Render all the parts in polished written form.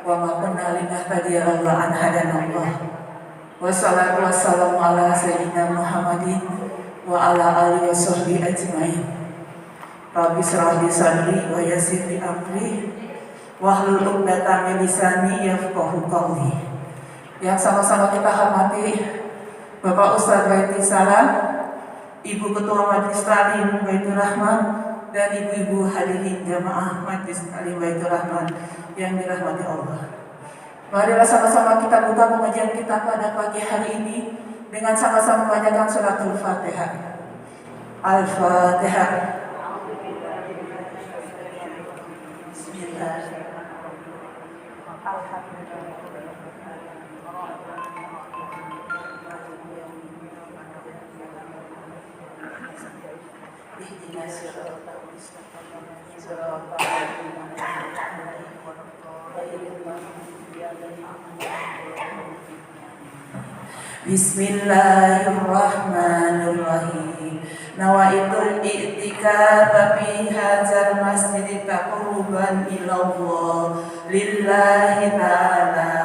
wa ma kunna linahtadiya laula an hadanallah. Wassalatu wassalamu ala sayyidina Muhammadin wa ala alihi wa sahbihi ajmain. Rabbi shrah li sadri wa yassir li amri wahlul 'uqdatam min lisani yafqahu qawli. Yang sama-sama kita hormati Bapak Ustadz Baiti Salam, Ibu Ketua Majelis Ta'lim Baitur Rahman, dan ibu-ibu hadirin jamaah Majelis Ta'lim Baitur Rahman yang dirahmati Allah. Marilah sama-sama kita buka pengajian kita pada pagi hari ini dengan sama-sama membacakan suratul Fatihah. Al-Fatihah. Bismillahirrahmanirrahim. Nawaitul i'tikaf fi hadzal masjid taqarruban ila Allah lillahi ta'ala.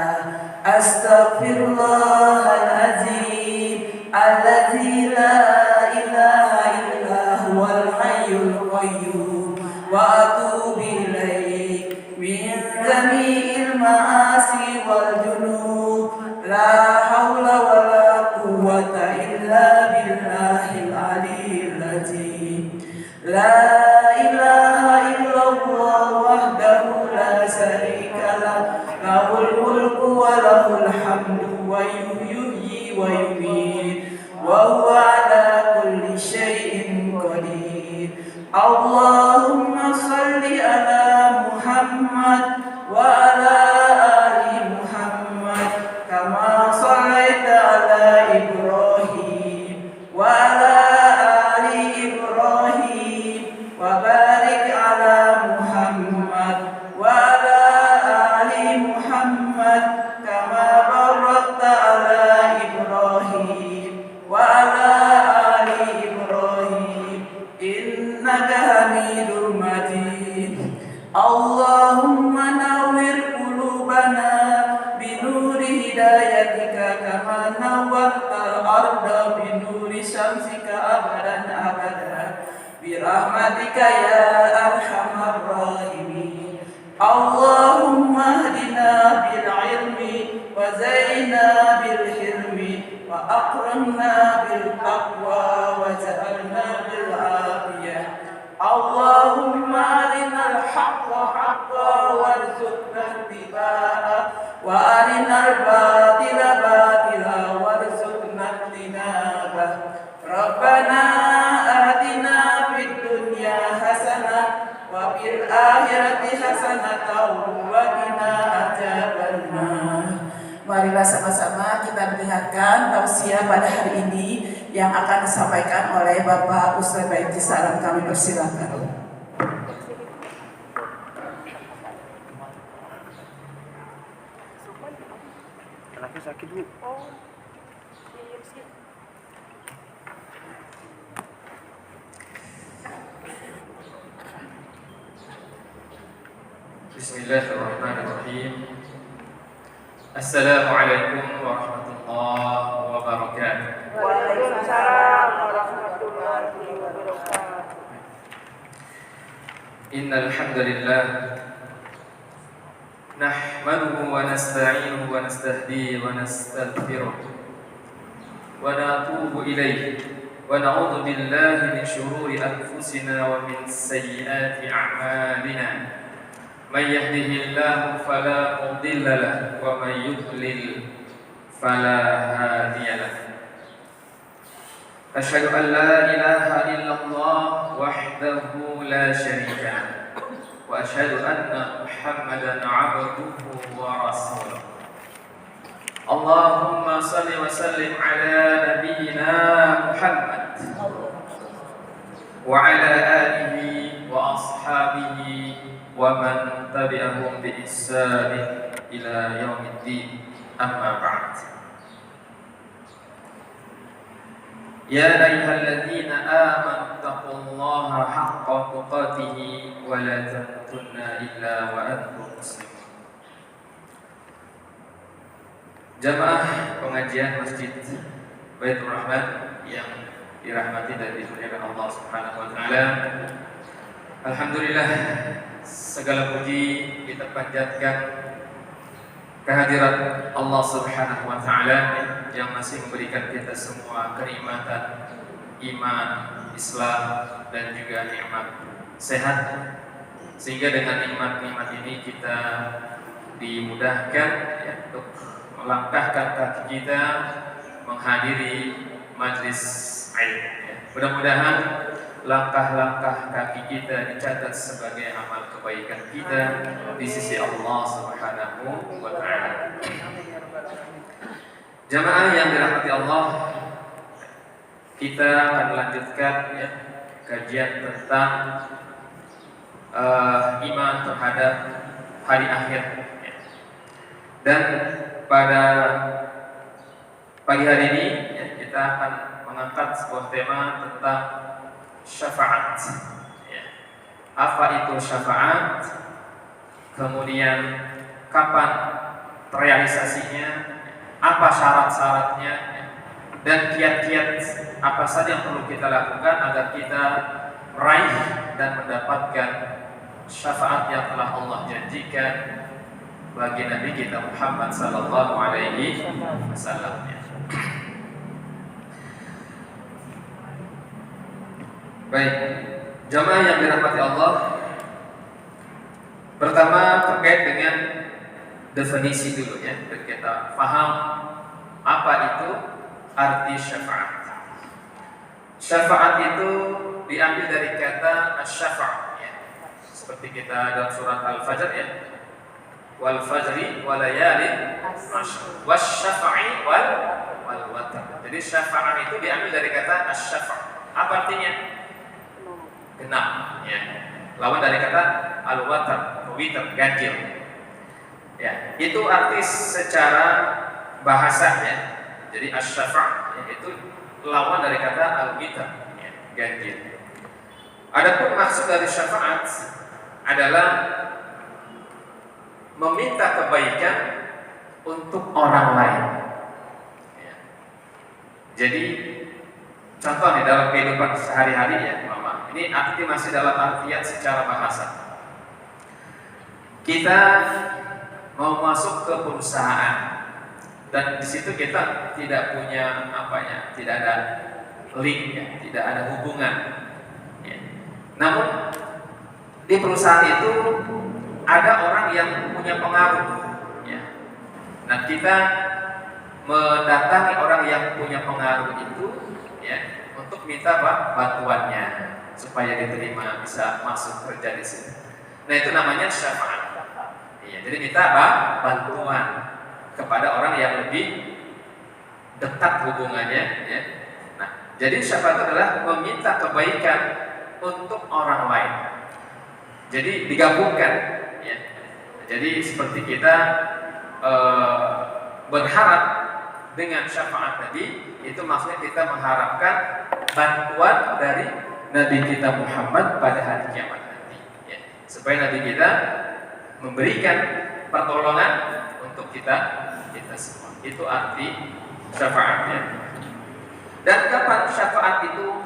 Astaghfirullahal azim alladzi la ilaha illa huwal hayyul qayyum wa atubu ilaih min jami'il ma'asi wal junub. La haula wala quwwata illa billahil aliyyil azim. La ilaha illallah wahdahu la syarika lah, lahul mulku wa lahul hamdu wa yuhyi wa yumiit wa huwa ala kulli syai'in qadir. Allahumma shalli ala Muhammad wa ala ali Muhammad kama shallaita ala Ibrahim wa ala ali Ibrahim wa barik ala Muhammad wa ala ali Muhammad kama barakta ala Ibrahim wa ala ali Ibrahim innaka Hamidum Majid. Allahumma nawwir qulubana binuri hidayatika kama nawwartal arda binuri syamsika abadan abada birahmatika ya arhamar rahimin. Allahumma hdina bil ilmi wa zaina bil hilmi wa akramna bil taqwa wa ja'alna bil afiyah. Allahumma arinal haqqa haqqan warzuqna ittiba'ah wa arinal batila batila warzuqna ijtinabah. Rabbana atina fid dunya hasanah wa fil akhirati hasanatan wa qina adzabannar. Marilah sama-sama kita mendengarkan tausiah pada hari ini yang akan disampaikan oleh Bapak Ustadz Baiti Salam. Kami persilakan. Anaknya sakit bu. Bismillahirrahmanirrahim. Assalamualaikum warahmatullahi wabarakatuh. Waalaikumsalam warahmatullahi wabarakatuh. Innal hamdalillah nahmaduhu wa nasta'inuhu wa nastahdihi wa nastaghfiruh wa natubu ilayhi wa na'udzu billahi min shururi anfusina wa min sayyiati a'malina. Man yahdihillahu fala mudilla lahu wa man yudlil fala hadiya lahu. Asyhadu an la ilaha illallah wahdahu la syarika lahu wa asyhadu anna Muhammadan 'abduhu wa rasuluh. Allahumma shalli wa sallim ala nabiyyina Muhammad wa ala alihi wa ashabihi wa man tabi'ahum bi ihsan ila yaumiddin. Amma ba'd. Ya ayyuhalladzina amanu taqullaha haqqa tuqatih wa la tamutunna illa wa antum muslimun. Jamaah pengajian Masjid Baitur Rahman yang dirahmati dan dimuliakan Allah Subhanahu wa taala. Alhamdulillah, segala puji kita panjatkan kehadirat Allah Subhanahu wa taala yang masih memberikan kita semua kenikmatan iman, Islam dan juga nikmat sehat, sehingga dengan nikmat-nikmat ini kita dimudahkan untuk melangkahkan kaki kita menghadiri majlis ilmu. Mudah-mudahan langkah-langkah kaki kita dicatat sebagai amal kebaikan kita di sisi Allah Subhanahu wa taala. Jamaah yang dirahmati Allah, kita akan melanjutkan kajian tentang iman terhadap hari akhir. Dan pada pagi hari ini kita akan mengangkat sebuah tema tentang syafaat. Apa itu syafaat? Kemudian kapan realisasinya? Apa syarat-syaratnya? Dan kiat-kiat apa saja yang perlu kita lakukan agar kita meraih dan mendapatkan syafaat yang telah Allah janjikan bagi Nabi kita Muhammad sallallahu alaihi wasallam. Baik, jamaah yang dirahmati Allah, pertama terkait dengan definisi dulu ya, dan kita paham apa itu arti syafaat. Syafaat itu diambil dari kata asy-syafa' ya. Seperti kita dalam surat Al-Fajr ya. Wal fajri wa layalin ashr wasy-syafa'i wal watr. Jadi syafaat itu diambil dari kata asy-syafa'. Apa artinya? Genap ya. Lawan dari kata al-watr, witr, ganjil. Ya, itu arti secara bahasa ya. Jadi asy-syafa' itu lawan dari kata al-witr ya, ganjil. Adapun maksud dari syafaat adalah meminta kebaikan untuk orang lain. Ya. Jadi contoh nih dalam kehidupan sehari-hari ya, Mama. Ini arti masih dalam artian secara bahasa. Kita mau masuk ke perusahaan dan di situ kita tidak punya tidak ada link ya, tidak ada hubungan. Ya. Namun di perusahaan itu ada orang yang punya pengaruh ya. Nah, kita mendatangi orang yang punya pengaruh itu ya untuk minta bantuannya supaya diterima bisa masuk kerja di sini. Nah, itu namanya syafaat. Ya, jadi minta bantuan kepada orang yang lebih dekat hubungannya ya. Nah, jadi syafaat adalah meminta kebaikan untuk orang lain. Jadi digabungkan. Jadi seperti kita berharap dengan syafaat tadi, itu maksudnya kita mengharapkan bantuan dari Nabi kita Muhammad pada hari kiamat nanti ya. Supaya Nabi kita memberikan pertolongan untuk kita semua. Itu arti syafaatnya. Dan kapan syafaat itu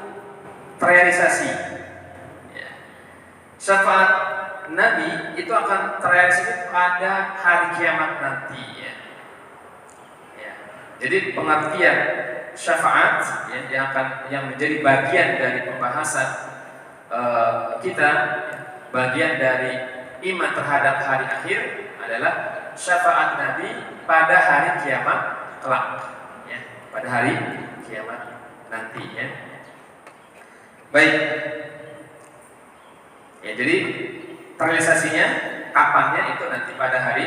terrealisasi ya. Syafaat Nabi itu akan terrealisasi pada hari kiamat nanti ya. Ya. Jadi pengertian syafaat ya, yang menjadi bagian dari pembahasan kita, bagian dari iman terhadap hari akhir adalah syafaat Nabi pada hari kiamat kelak ya, pada hari kiamat nanti ya. Baik. Ya, jadi realisasinya kapannya itu nanti pada hari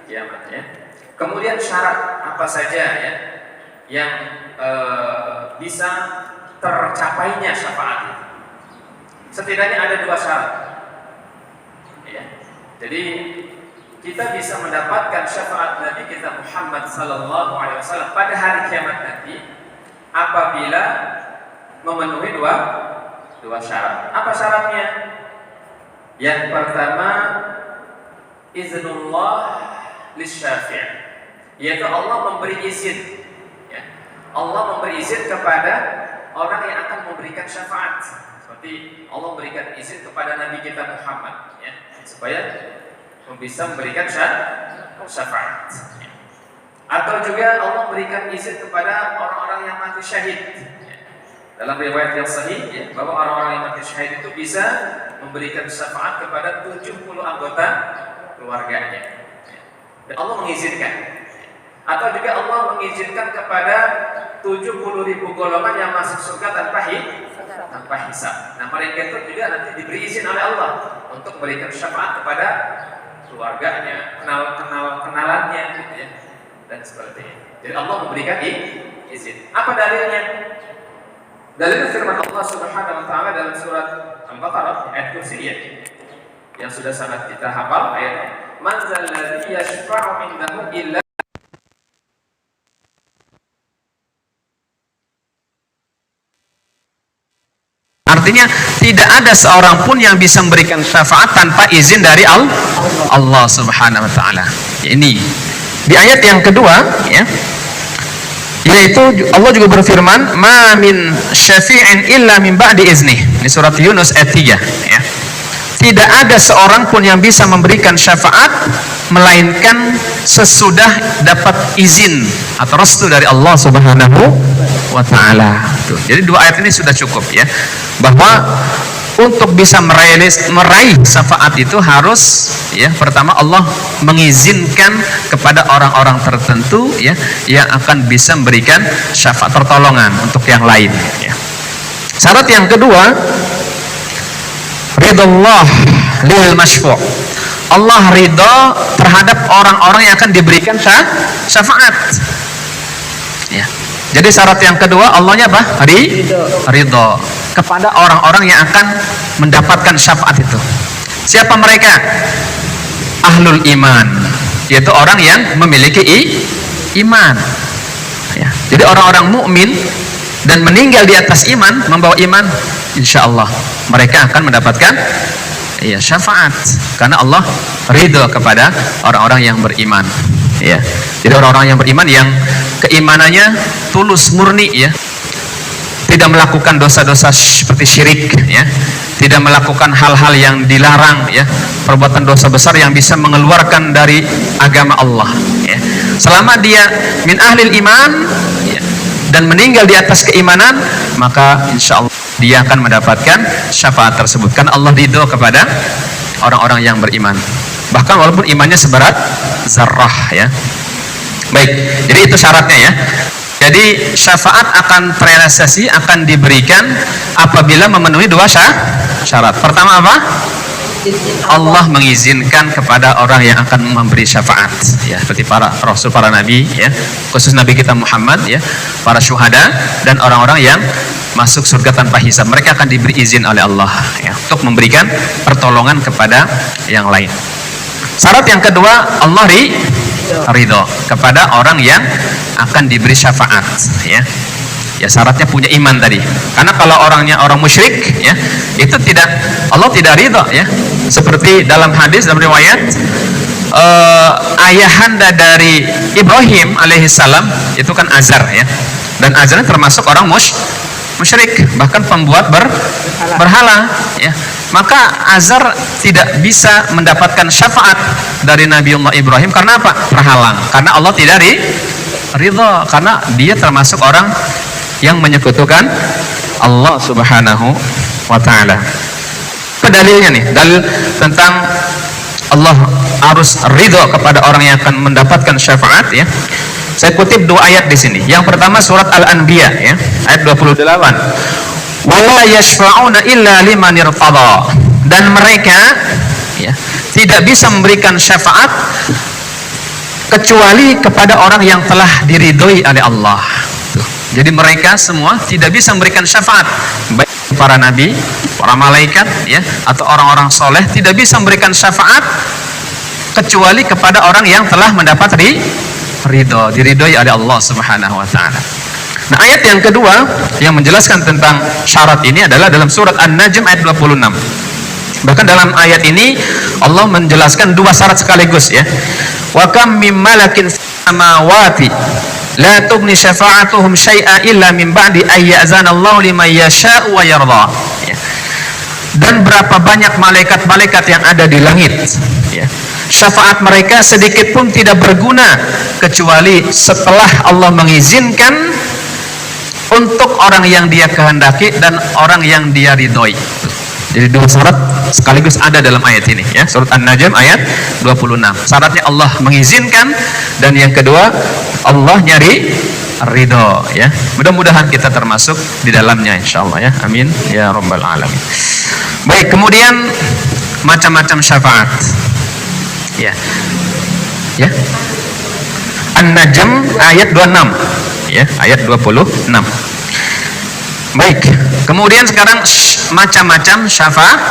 kiamat ya. Kemudian syarat apa saja ya yang bisa tercapainya syafaat itu? Setidaknya ada 2 syarat ya. Jadi kita bisa mendapatkan syafaat Nabi kita Muhammad sallallahu alaihi wasallam pada hari kiamat nanti apabila memenuhi dua syarat. Apa syaratnya? Yang pertama, iznullah lisyafi'. yaitu Allah memberi izin. Ya. Allah memberi izin kepada orang yang akan memberikan syafaat. Seperti Allah memberikan izin kepada Nabi kita Muhammad, ya, supaya bisa memberikan syafaat. Ya. Atau juga Allah memberikan izin kepada orang-orang yang mati syahid. Ya. Dalam riwayat yang sahih, ya, bahwa orang-orang yang mati syahid itu bisa memberikan syafaat kepada 70 anggota keluarganya. Ya. Dan Allah mengizinkan. Atau juga Allah mengizinkan kepada 70.000 golongan yang masuk surga tanpa hisab. Nah, mereka itu juga nanti diberi izin oleh Allah untuk memberikan syafaat kepada keluarganya, kenalannya, gitu ya, dan seperti itu. Jadi Allah memberikan izin. Apa dalilnya? Dalilnya firman Allah Subhanahu wa taala dalam surat Al-Baqarah ayat Kursiyah yang sudah sangat kita hafal ayatnya. Man zalladzi yashfa'u 'indahu illa. Artinya tidak ada seorang pun yang bisa memberikan syafaat tanpa izin dari Allah Subhanahu wa taala. Ini di ayat yang kedua, ya, yaitu Allah juga berfirman, "Ma min syafi'in illa min ba'di izni." Di surat Yunus ayat 3, ya. Tidak ada seorang pun yang bisa memberikan syafaat melainkan sesudah dapat izin atau restu dari Allah Subhanahu wa taala. Jadi dua ayat ini sudah cukup, ya, bahwa untuk bisa meraih syafaat itu harus, ya, pertama Allah mengizinkan kepada orang-orang tertentu, ya, yang akan bisa memberikan syafaat pertolongan untuk yang lain, ya. Syarat yang kedua, ridallah lil masyfu'. Allah ridha terhadap orang-orang yang akan diberikan syafaat. Ya. Jadi syarat yang kedua, Allahnya apa? Ridha kepada orang-orang yang akan mendapatkan syafaat itu. Siapa mereka? Ahlul iman, yaitu orang yang memiliki iman. Ya. Jadi orang-orang mukmin dan meninggal di atas iman, membawa iman, insya Allah mereka akan mendapatkan, ya, syafaat, karena Allah ridho kepada orang-orang yang beriman, ya. Jadi orang-orang yang beriman yang keimanannya tulus murni, ya, tidak melakukan dosa-dosa seperti syirik, ya, tidak melakukan hal-hal yang dilarang, ya, perbuatan dosa besar yang bisa mengeluarkan dari agama Allah, ya. Selama dia min ahlil iman, ya, dan meninggal di atas keimanan, maka insya Allah dia akan mendapatkan syafaat tersebut, karena Allah ridho kepada orang-orang yang beriman, bahkan walaupun imannya seberat zarrah, ya. Baik, jadi itu syaratnya, ya. Jadi syafaat akan terrealisasi, akan diberikan apabila memenuhi dua syarat. Pertama apa? Allah mengizinkan kepada orang yang akan memberi syafaat, ya, seperti para rasul, para nabi, ya, khusus nabi kita Muhammad, ya, para syuhada dan orang-orang yang masuk surga tanpa hisab. Mereka akan diberi izin oleh Allah, ya, untuk memberikan pertolongan kepada yang lain. Syarat yang kedua, Allah ridho kepada orang yang akan diberi syafaat, ya. Ya, syaratnya punya iman tadi. Karena kalau orangnya orang musyrik, ya, itu tidak, Allah tidak ridho, ya. Seperti dalam hadis, dalam riwayat, ayahanda dari Ibrahim alaihissalam itu kan Azar, ya. Dan Azar termasuk orang musyrik, bahkan pembuat berhala, ya. Maka Azar tidak bisa mendapatkan syafaat dari Nabiullah Ibrahim karena apa? Terhalang. Karena Allah tidak ridho, karena dia termasuk orang yang menyekutukan Allah Subhanahu wa taala. Dalilnya nih, dalil tentang Allah harus ridho kepada orang yang akan mendapatkan syafaat, ya. Saya kutip dua ayat di sini. Yang pertama surat Al-Anbiya, ya, ayat 28. Wala yashfa'una illa liman irtada. Dan mereka, ya, tidak bisa memberikan syafaat kecuali kepada orang yang telah diridhoi oleh Allah. Tuh. Jadi mereka semua tidak bisa memberikan syafaat, baik para nabi, para malaikat, ya, atau orang-orang soleh tidak bisa memberikan syafaat kecuali kepada orang yang telah mendapat diridhoi oleh Allah Subhanahu wa taala. Nah, ayat yang kedua yang menjelaskan tentang syarat ini adalah dalam surat An-Najm ayat 26. Bahkan dalam ayat ini Allah menjelaskan dua syarat sekaligus, ya. Wa kam mim malakin samawati la tughni syafa'atuhum syai'a illa min ba'di ay ya'zanallahu liman yasha'u wa yarda. Ya. Dan berapa banyak malaikat-malaikat yang ada di langit, ya. Syafaat mereka sedikit pun tidak berguna kecuali setelah Allah mengizinkan untuk orang yang dia kehendaki dan orang yang dia ridhoi. Jadi dua syarat sekaligus ada dalam ayat ini, ya. Surat An-Najm ayat 26. Syaratnya Allah mengizinkan, dan yang kedua Allah nyari ridho, ya. Mudah-mudahan kita termasuk di dalamnya insyaallah, ya. Amin ya rabbal alamin. Baik, kemudian macam-macam syafaat. Ya. Ya. An-Najm ayat 26. Ya, ayat 26. Baik. Kemudian sekarang macam-macam syafaat.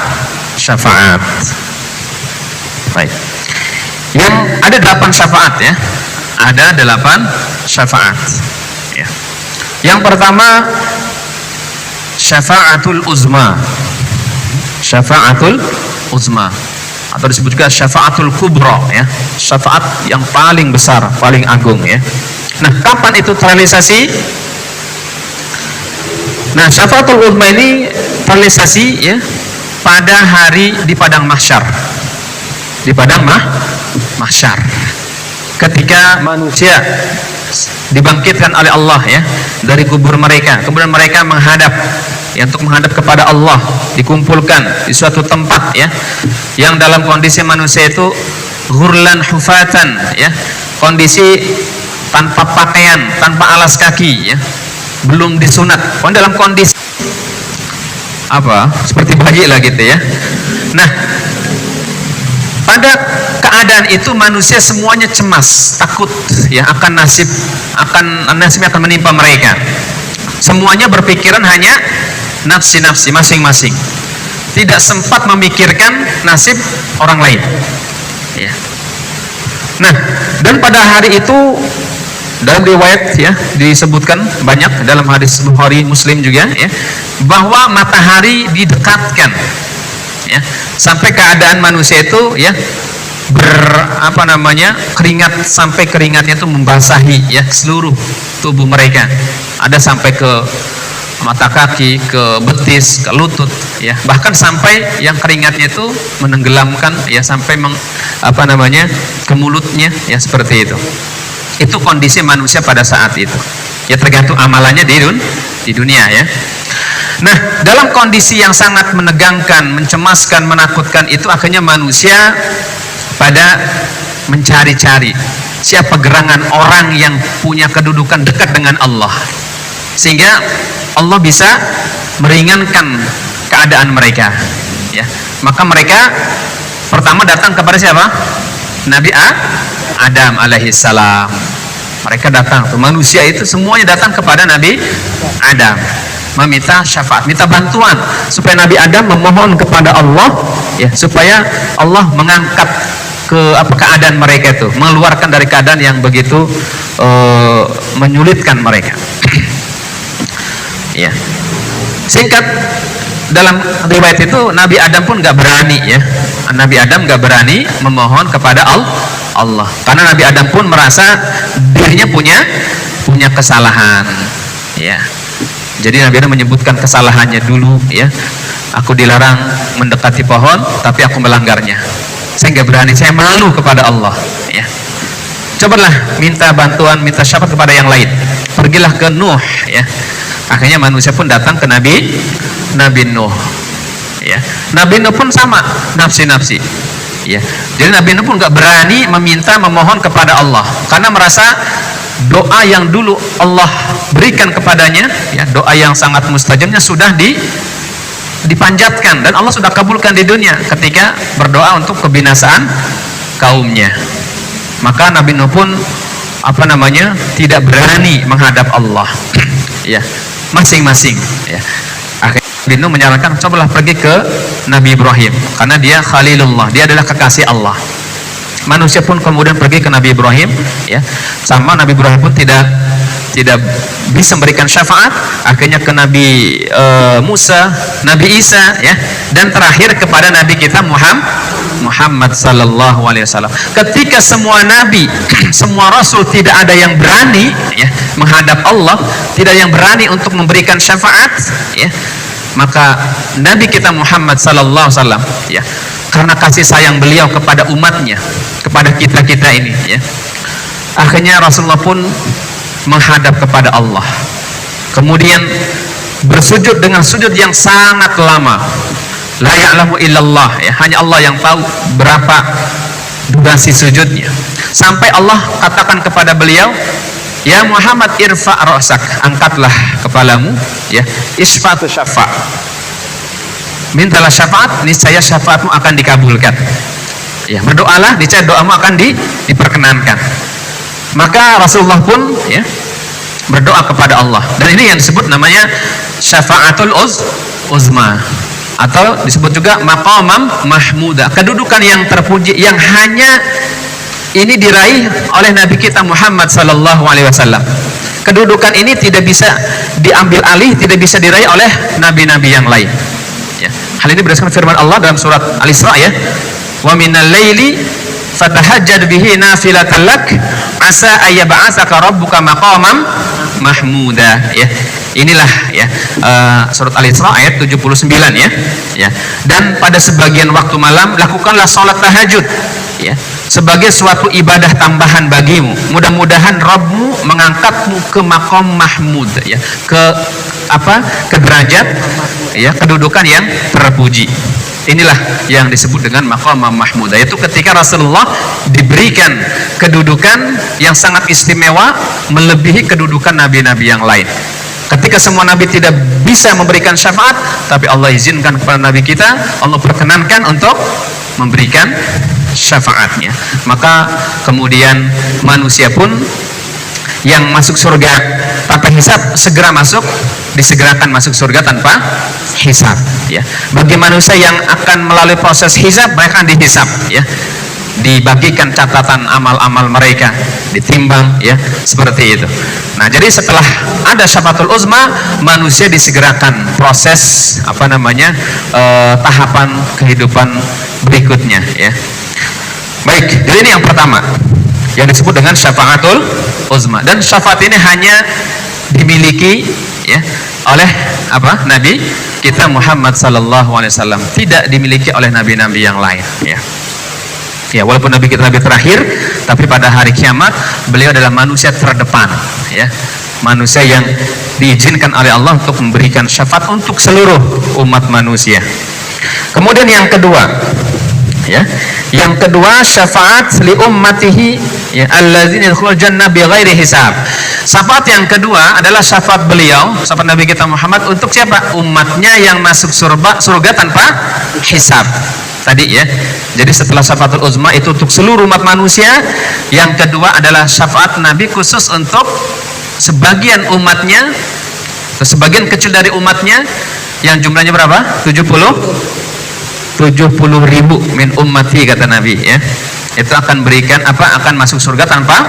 Baik. Yang ada 8 syafaat, ya. Ada 8 syafaat. Ya. Yang pertama syafaatul uzma. Syafaatul uzma, atau disebut juga syafaatul kubra, ya. Syafaat yang paling besar, paling agung, ya. Nah, kapan itu terrealisasi? Nah, syafaatul uzma ini terrealisasi, ya, pada hari di padang mahsyar. Di padang mahsyar. Ketika manusia dibangkitkan oleh Allah, ya, dari kubur mereka, kemudian mereka menghadap, ya, untuk menghadap kepada Allah, dikumpulkan di suatu tempat, ya, yang dalam kondisi manusia itu ghurlan hufatan, ya, kondisi tanpa pakaian, tanpa alas kaki, ya, belum disunat, dalam kondisi apa, seperti bayi lah gitu, ya. Nah, pada keadaan itu manusia semuanya cemas, takut, ya, akan nasibnya akan menimpa mereka. Semuanya berpikiran hanya nafsi-nafsi masing-masing, tidak sempat memikirkan nasib orang lain, ya. Nah, dan pada hari itu dalam riwayat, ya, disebutkan banyak dalam hadis Bukhari, Muslim juga, ya, bahwa matahari didekatkan, ya, sampai keadaan manusia itu, ya, keringat, sampai keringatnya itu membasahi, ya, seluruh tubuh mereka, ada sampai ke mata kaki, ke betis, ke lutut, ya, bahkan sampai yang keringatnya itu menenggelamkan, ya, sampai ke mulutnya, ya, seperti itu. Itu kondisi manusia pada saat itu, ya, tergantung amalannya di dunia, ya. Nah, dalam kondisi yang sangat menegangkan, mencemaskan, menakutkan itu, akhirnya manusia pada mencari-cari siapa gerangan orang yang punya kedudukan dekat dengan Allah, sehingga Allah bisa meringankan keadaan mereka, ya. Maka mereka pertama datang kepada siapa? Nabi Adam alaihissalam. Mereka datang, manusia itu semuanya datang kepada Nabi Adam, meminta syafaat, minta bantuan supaya Nabi Adam memohon kepada Allah, ya, supaya Allah mengangkat keadaan mereka itu, mengeluarkan dari keadaan yang begitu menyulitkan mereka. Ya. Singkat, dalam riwayat itu Nabi Adam pun nggak berani, ya. Nabi Adam nggak berani memohon kepada Allah, karena Nabi Adam pun merasa dirinya punya kesalahan, ya. Jadi Nabi Adam menyebutkan kesalahannya dulu, ya. Aku dilarang mendekati pohon, tapi aku melanggarnya. Saya nggak berani, saya malu kepada Allah, ya. Cobalah minta bantuan, minta syafaat kepada yang lain. Pergilah ke Nuh, ya. Akhirnya manusia pun datang ke Nabi Nuh, ya. Nabi Nuh pun sama, nafsi-nafsi, ya. Jadi Nabi Nuh pun nggak berani memohon kepada Allah, karena merasa doa yang dulu Allah berikan kepadanya, ya, doa yang sangat mustajabnya sudah dipanjatkan, dan Allah sudah kabulkan di dunia ketika berdoa untuk kebinasaan kaumnya. Maka Nabi Nuh pun tidak berani menghadap Allah, ya, masing-masing, ya. Akhirnya Nabi Nuh menyarankan, cobalah pergi ke Nabi Ibrahim, karena dia Khalilullah, dia adalah kekasih Allah. Manusia pun kemudian pergi ke Nabi Ibrahim, ya. Sama Nabi Ibrahim pun tidak tidak bisa memberikan syafaat, akhirnya ke Nabi Musa, Nabi Isa, ya, dan terakhir kepada Nabi kita Muhammad sallallahu alaihi wasallam. Ketika semua nabi, semua rasul tidak ada yang berani, ya, menghadap Allah, tidak yang berani untuk memberikan syafaat, ya, maka Nabi kita Muhammad sallallahu alaihi wasallam, ya, karena kasih sayang beliau kepada umatnya, kepada kita ini, ya, akhirnya Rasulullah pun menghadap kepada Allah, kemudian bersujud dengan sujud yang sangat lama. La ya'lamu illallah, ya, hanya Allah yang tahu berapa durasi sujudnya, sampai Allah katakan kepada beliau, ya Muhammad, irfa' ra'sak, angkatlah kepalamu, ya, isfatu syafa', mintalah syafaat, niscaya syafaatmu akan dikabulkan, ya, berdoalah, niscaya doamu akan diperkenankan. Maka Rasulullah pun, ya, berdoa kepada Allah, dan ini yang disebut namanya syafaatul uzma, atau disebut juga maqamam mahmuda, kedudukan yang terpuji yang hanya ini diraih oleh Nabi kita Muhammad sallallahu alaihi wasallam. Kedudukan ini tidak bisa diambil alih, tidak bisa diraih oleh nabi-nabi yang lain, ya. Hal ini berdasarkan firman Allah dalam surat Al-Isra, ya, wa minal laili fatahajjad bihi nafilatan lak asa ayyab'atsaka rabbuka maqamam mahmuda, ya. Inilah, ya, surat Al-Isra ayat 79, ya. Dan pada sebagian waktu malam lakukanlah sholat tahajud, ya, sebagai suatu ibadah tambahan bagimu. Mudah-mudahan Rabbmu mengangkatmu ke maqam mahmud, ya, ke derajat, ya, kedudukan yang terpuji. Inilah yang disebut dengan maqam mahmud, yaitu ketika Rasulullah diberikan kedudukan yang sangat istimewa melebihi kedudukan nabi-nabi yang lain. Ketika semua nabi tidak bisa memberikan syafaat, tapi Allah izinkan kepada nabi kita, Allah perkenankan untuk memberikan syafaatnya. Maka kemudian manusia pun yang masuk surga tanpa hisab segera masuk, disegerakan masuk surga tanpa hisab, ya. Bagi manusia yang akan melalui proses hisab, mereka akan dihisab, ya, dibagikan catatan amal-amal mereka, ditimbang, ya, seperti itu. Nah, jadi setelah ada syafaatul uzma, manusia disegerakan proses tahapan kehidupan berikutnya, ya. Baik, jadi ini yang pertama yang disebut dengan syafaatul uzma, dan syafaat ini hanya dimiliki, ya, oleh Nabi kita Muhammad sallallahu alaihi wasallam, tidak dimiliki oleh nabi-nabi yang lain, ya. Ya, walaupun nabi kita nabi terakhir, tapi pada hari kiamat beliau adalah manusia terdepan, ya, manusia yang diizinkan oleh Allah untuk memberikan syafaat untuk seluruh umat manusia. Kemudian yang kedua, ya, yang kedua syafaat li ummatihi, ya, allazina yadkhulul jannah bighairi hisab. Syafaat yang kedua adalah syafaat beliau, syafaat Nabi kita Muhammad untuk siapa? Umatnya yang masuk surga tanpa hisab. Tadi, ya. Jadi setelah syafaatul uzma itu untuk seluruh umat manusia, yang kedua adalah syafaat Nabi khusus untuk sebagian umatnya, sebagian kecil dari umatnya, yang jumlahnya berapa? 70 ribu min ummati, kata Nabi, ya. Itu akan berikan akan masuk surga tanpa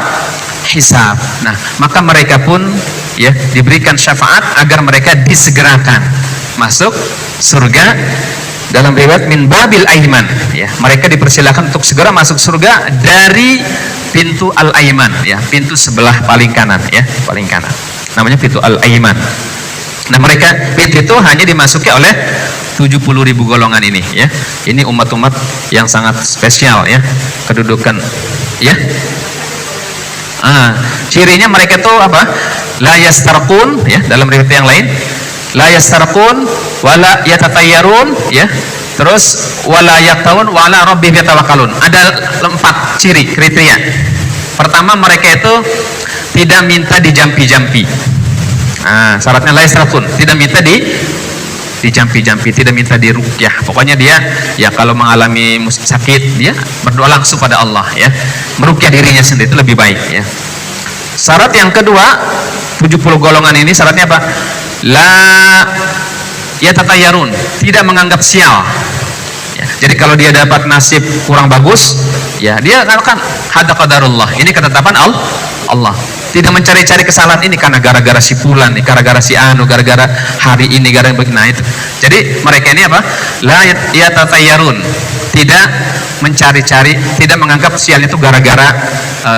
hisab. Nah, maka mereka pun, ya, diberikan syafaat agar mereka disegerakan masuk surga. Dalam riwayat min babil aiman, ya, mereka dipersilakan untuk segera masuk surga dari pintu al-aiman, ya, pintu sebelah paling kanan, ya, paling kanan, namanya pintu al-aiman. Nah, mereka pintu itu hanya dimasuki oleh 70 ribu golongan ini, ya. Ini umat-umat yang sangat spesial, ya, kedudukan, ya. Cirinya mereka itu apa? La yastarqun, ya, dalam riwayat yang lain, la yastarqun wala yatatayyarun, ya, terus wala yaktawun wala rabbihim yatawakkalun. Ada 4 ciri kriteria. Pertama, mereka itu tidak minta dijampi-jampi. Syaratnya la yastarqun, tidak minta dijampi-jampi, tidak minta diruqyah. Pokoknya dia, ya, kalau mengalami sakit, dia berdoa langsung pada Allah, ya, meruqyah dirinya sendiri, itu lebih baik, ya. Syarat yang kedua, 70 golongan ini syaratnya apa? La yatatayarun, tidak menganggap sial, ya. Jadi kalau dia dapat nasib kurang bagus, ya, dia akan hada qadarullah, ini ketetapan Allah. Tidak mencari-cari kesalahan ini karena gara-gara si fulan, gara-gara si anu, gara-gara hari ini, gara-gara begini. Nah, itu. Jadi mereka ini apa? La yatatayyarun. Tidak mencari-cari, tidak menganggap sial itu gara-gara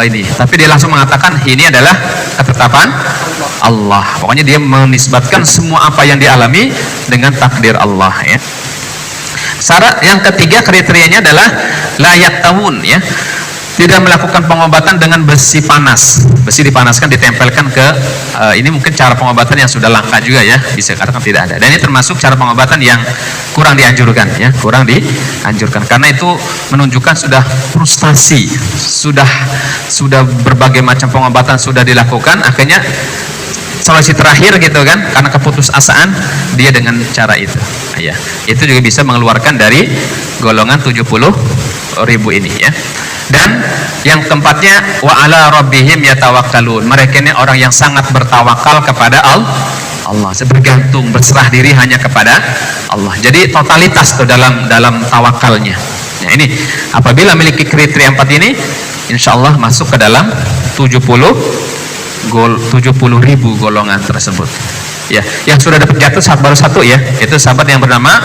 ini. Tapi dia langsung mengatakan ini adalah ketetapan Allah. Pokoknya dia menisbatkan semua apa yang dialami dengan takdir Allah, ya. Syarat yang ketiga kriterianya adalah layak tahun, ya. Tidak melakukan pengobatan dengan besi panas. Besi dipanaskan, ditempelkan ke ini mungkin cara pengobatan yang sudah langka juga, ya, bisa katakan tidak ada. Dan ini termasuk cara pengobatan yang kurang dianjurkan, ya, kurang dianjurkan karena itu menunjukkan sudah frustasi, sudah berbagai macam pengobatan sudah dilakukan, akhirnya solusi terakhir gitu kan, karena keputusasaan dia dengan cara itu, ya. Itu juga bisa mengeluarkan dari golongan 70.000 ini, ya. Dan yang keempatnya wa ala rabbihim yatawakkalun. Mereka ini orang yang sangat bertawakal kepada Allah, bergantung, berserah diri hanya kepada Allah. Jadi totalitas tuh dalam tawakalnya. Nah, ini apabila memiliki kriteria 4 ini, insya Allah masuk ke dalam 70.000 golongan tersebut. Ya, yang sudah dapat jatuh baru satu, ya, itu sahabat yang bernama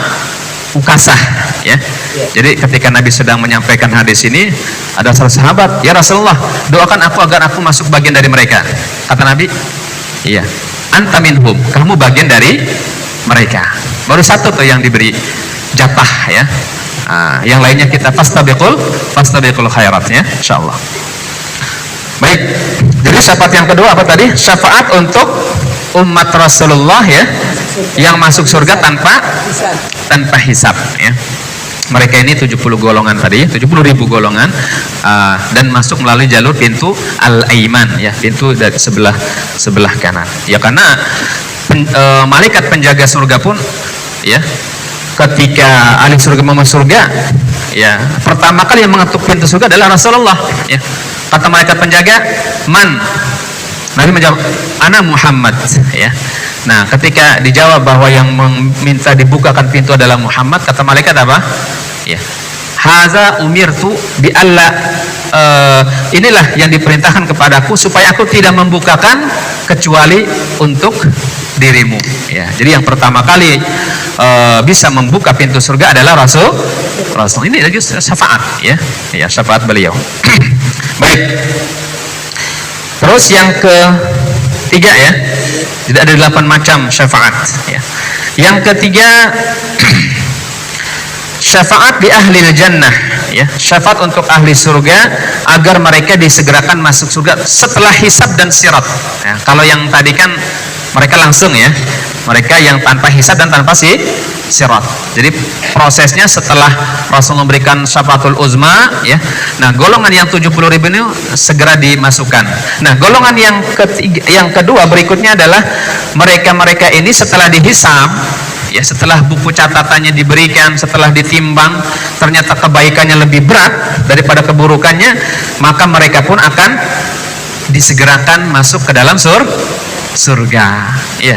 Ukasah, ya. Jadi ketika Nabi sedang menyampaikan hadis ini, ada salah sahabat, ya Rasulullah, doakan aku agar aku masuk bagian dari mereka. Kata Nabi, iya, anta minhum, kamu bagian dari mereka. Baru satu tuh yang diberi jatah, ya. Yang lainnya kita fastabiqul khairat, ya, insyaallah. Baik, jadi syafaat yang kedua apa tadi? Syafaat untuk umat Rasulullah, ya, yang masuk surga tanpa hisab, ya. Mereka ini 70 golongan tadi, 70.000 golongan, dan masuk melalui jalur pintu al-aiman, ya, pintu dari sebelah kanan. Ya, karena malaikat penjaga surga pun, ya, ketika ahli surga mau masuk surga, ya, pertama kali yang mengetuk pintu surga adalah Rasulullah, ya. Kata malaikat penjaga, man? Nabi menjawab, ana Muhammad, ya. Nah, ketika dijawab bahwa yang meminta dibukakan pintu adalah Muhammad, kata malaikat apa? Ya, haza umirtu bi alla, inilah yang diperintahkan kepadaku supaya aku tidak membukakan kecuali untuk dirimu, ya. Jadi yang pertama kali bisa membuka pintu surga adalah Rasul. Ini lagi syafaat, ya, syafaat beliau. Baik. Terus yang ketiga, ya, tidak ada 8 macam syafaat, ya. Yang ketiga syafaat di ahli jannah, ya, syafaat untuk ahli surga agar mereka disegerakan masuk surga setelah hisab dan sirat, ya. Kalau yang tadi kan mereka langsung, ya, mereka yang tanpa hisab dan tanpa sirat. Jadi prosesnya setelah Rasul memberikan syafaatul uzma, ya. Nah, golongan yang 70.000 ini segera dimasukkan. Nah, golongan yang kedua berikutnya adalah mereka ini setelah dihisab, ya, setelah buku catatannya diberikan, setelah ditimbang, ternyata kebaikannya lebih berat daripada keburukannya, maka mereka pun akan disegerakan masuk ke dalam surga, ya.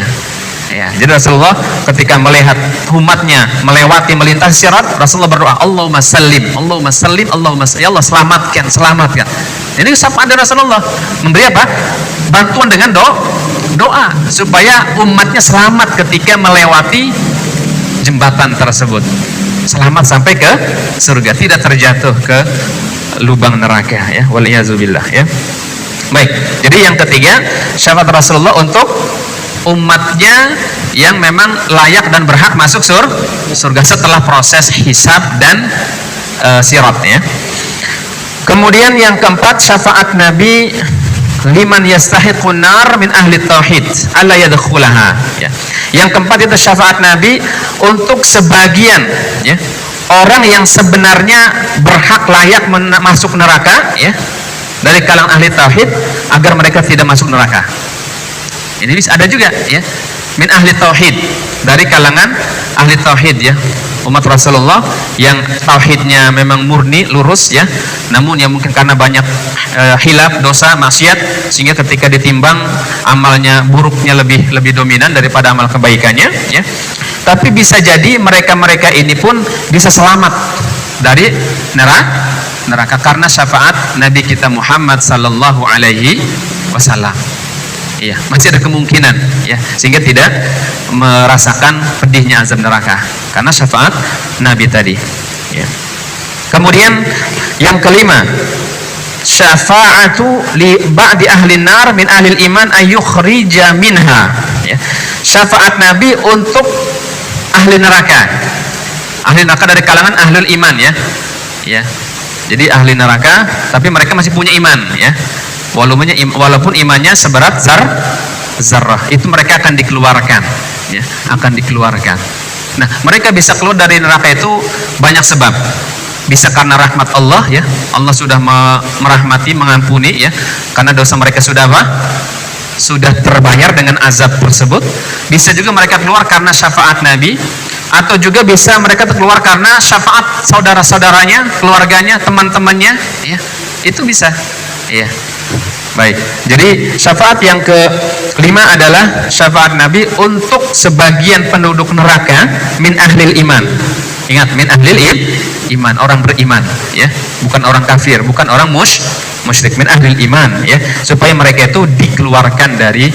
Ya, jadi Rasulullah ketika melihat umatnya melewati melintasi sirat, Rasulullah berdoa, Allahumma sallim, ya Allah selamatkan. Ini sapaan dari Rasulullah, memberi apa? Bantuan dengan doa supaya umatnya selamat ketika melewati jembatan tersebut, selamat sampai ke surga, tidak terjatuh ke lubang neraka, ya, waliyazubillah, ya. Baik, jadi yang ketiga syafaat Rasulullah untuk umatnya yang memang layak dan berhak masuk surga setelah proses hisab dan sirat, ya. Kemudian yang keempat syafaat Nabi liman yastahiqun nar min ahli tauhid alla yadkhulaha, ya. Yang keempat itu syafaat Nabi untuk sebagian, ya, orang yang sebenarnya berhak layak masuk neraka, ya, dari kalangan ahli tauhid agar mereka tidak masuk neraka. Ini bisa ada juga, ya, min ahli tauhid, dari kalangan ahli tauhid, ya, umat Rasulullah yang tauhidnya memang murni lurus, ya, namun ya mungkin karena banyak hilaf, dosa, maksiat, sehingga ketika ditimbang amalnya buruknya lebih dominan daripada amal kebaikannya, ya. Tapi bisa jadi mereka ini pun bisa selamat dari neraka karena syafaat Nabi kita Muhammad sallallahu alaihi wasallam. Iya, masih ada kemungkinan ya, sehingga tidak merasakan pedihnya azab neraka karena syafaat Nabi tadi ya. Kemudian yang kelima, syafa'atu li ba'di ahli nar min ahli iman ayyukhrija minha ya. Syafaat Nabi untuk ahli neraka. Ahli neraka dari kalangan ahlul iman ya. Ya. Jadi ahli neraka tapi mereka masih punya iman ya. Walaupun imannya seberat zarrah, itu mereka akan dikeluarkan ya, akan dikeluarkan. Nah, mereka bisa keluar dari neraka itu banyak sebab. Bisa karena rahmat Allah ya, Allah sudah merahmati, mengampuni ya, karena dosa mereka sudah apa? Sudah terbayar dengan azab tersebut. Bisa juga mereka keluar karena syafaat Nabi, atau juga bisa mereka keluar karena syafaat saudara-saudaranya, keluarganya, teman-temannya ya. Itu bisa ya. Baik, jadi syafaat yang kelima adalah syafaat Nabi untuk sebagian penduduk neraka min ahlil iman. Ingat, min ahlil iman, orang beriman ya, bukan orang kafir, bukan orang musyrik, min ahlil iman ya, supaya mereka itu dikeluarkan dari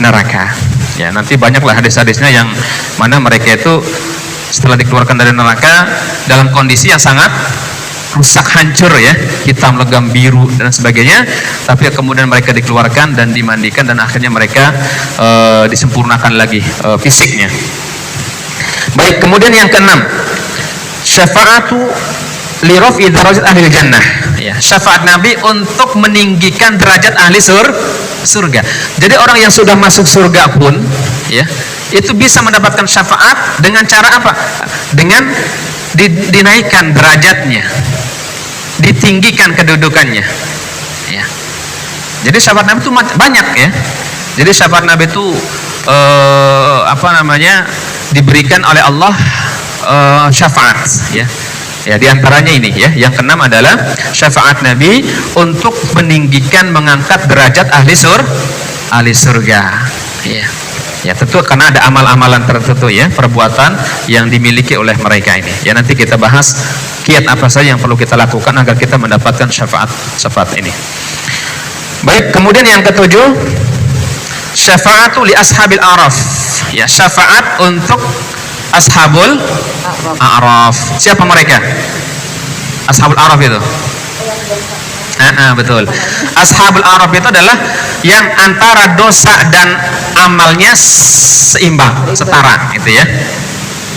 neraka ya. Nanti banyaklah hadis-hadisnya yang mana mereka itu setelah dikeluarkan dari neraka dalam kondisi yang sangat rusak, hancur ya, hitam, legam, biru dan sebagainya, tapi kemudian mereka dikeluarkan dan dimandikan dan akhirnya mereka disempurnakan lagi fisiknya. Baik, kemudian yang keenam, syafa'atu li raf'i darajat ahli jannah ya. Syafaat Nabi untuk meninggikan derajat ahli surga. Jadi orang yang sudah masuk surga pun ya, itu bisa mendapatkan syafaat dengan cara apa? Dengan dinaikkan derajatnya, ditinggikan kedudukannya ya. Jadi syafaat Nabi itu banyak ya. Jadi syafaat Nabi itu diberikan oleh Allah syafaat ya. Ya, diantaranya ini ya, yang keenam adalah syafaat Nabi untuk meninggikan, mengangkat derajat ahli surga ya. Ya, tentu karena ada amal-amalan tertentu ya, perbuatan yang dimiliki oleh mereka ini. Ya, nanti kita bahas kiat apa saja yang perlu kita lakukan agar kita mendapatkan syafaat ini. Baik, kemudian yang ketujuh, syafa'atu li ashabil a'raf. Ya, syafaat untuk ashabul a'raf. Siapa mereka? Ashabul a'raf itu. Betul. Ashabul a'raf itu adalah yang antara dosa dan amalnya seimbang, setara gitu ya.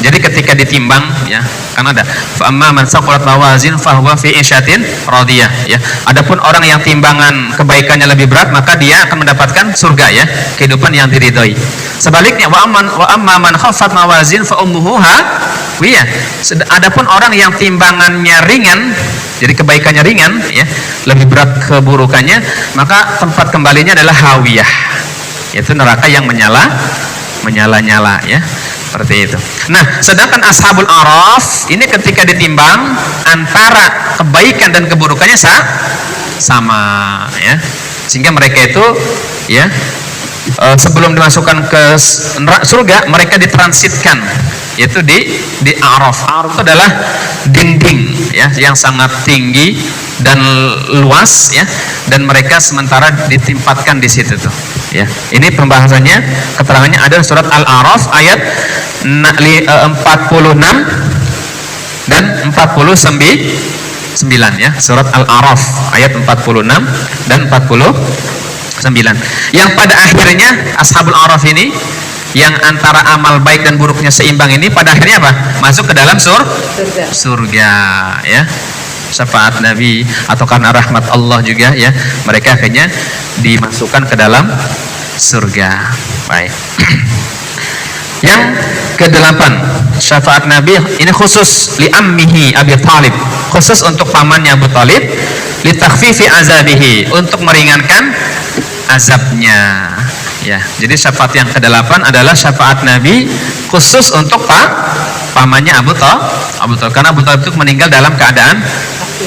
Jadi ketika ditimbang ya, kan ada fa amma man saqulat mawazin fa huwa fi isyatin radiyah ya. Adapun orang yang timbangan kebaikannya lebih berat, maka dia akan mendapatkan surga ya, kehidupan yang diridhoi. Sebaliknya wa amma man khaffat mawazin fa ummuhu hawiyah. Adapun orang yang timbangannya ringan, jadi kebaikannya ringan ya, lebih berat keburukannya, maka tempat kembalinya adalah hawiyah, yaitu neraka yang menyala-nyala ya, seperti itu. Nah, sedangkan ashabul a'raf ini ketika ditimbang antara kebaikan dan keburukannya sama ya, sehingga mereka itu ya sebelum dimasukkan ke surga mereka ditransitkan, yaitu di a'raf. A'raf itu adalah dinding ya, yang sangat tinggi dan luas ya, dan mereka sementara ditempatkan di situ tuh ya. Ini pembahasannya, keterangannya ada surat Al-A'raf ayat 46 dan 49 ya, surat Al-A'raf ayat 46 dan 49, yang pada akhirnya ashabul a'raf ini yang antara amal baik dan buruknya seimbang ini pada akhirnya apa? Masuk ke dalam surga ya. Syafaat Nabi atau karena rahmat Allah juga ya, mereka akhirnya dimasukkan ke dalam surga. Baik. Yang kedelapan, syafaat Nabi ini khusus li ammihi Abi Thalib, khusus untuk pamannya Abu Thalib, li takhfifi azabihi, untuk meringankan azabnya ya. Jadi syafaat yang kedelapan adalah syafaat Nabi khusus untuk pamannya Abu Thalib, karena Abu Thalib itu meninggal dalam keadaan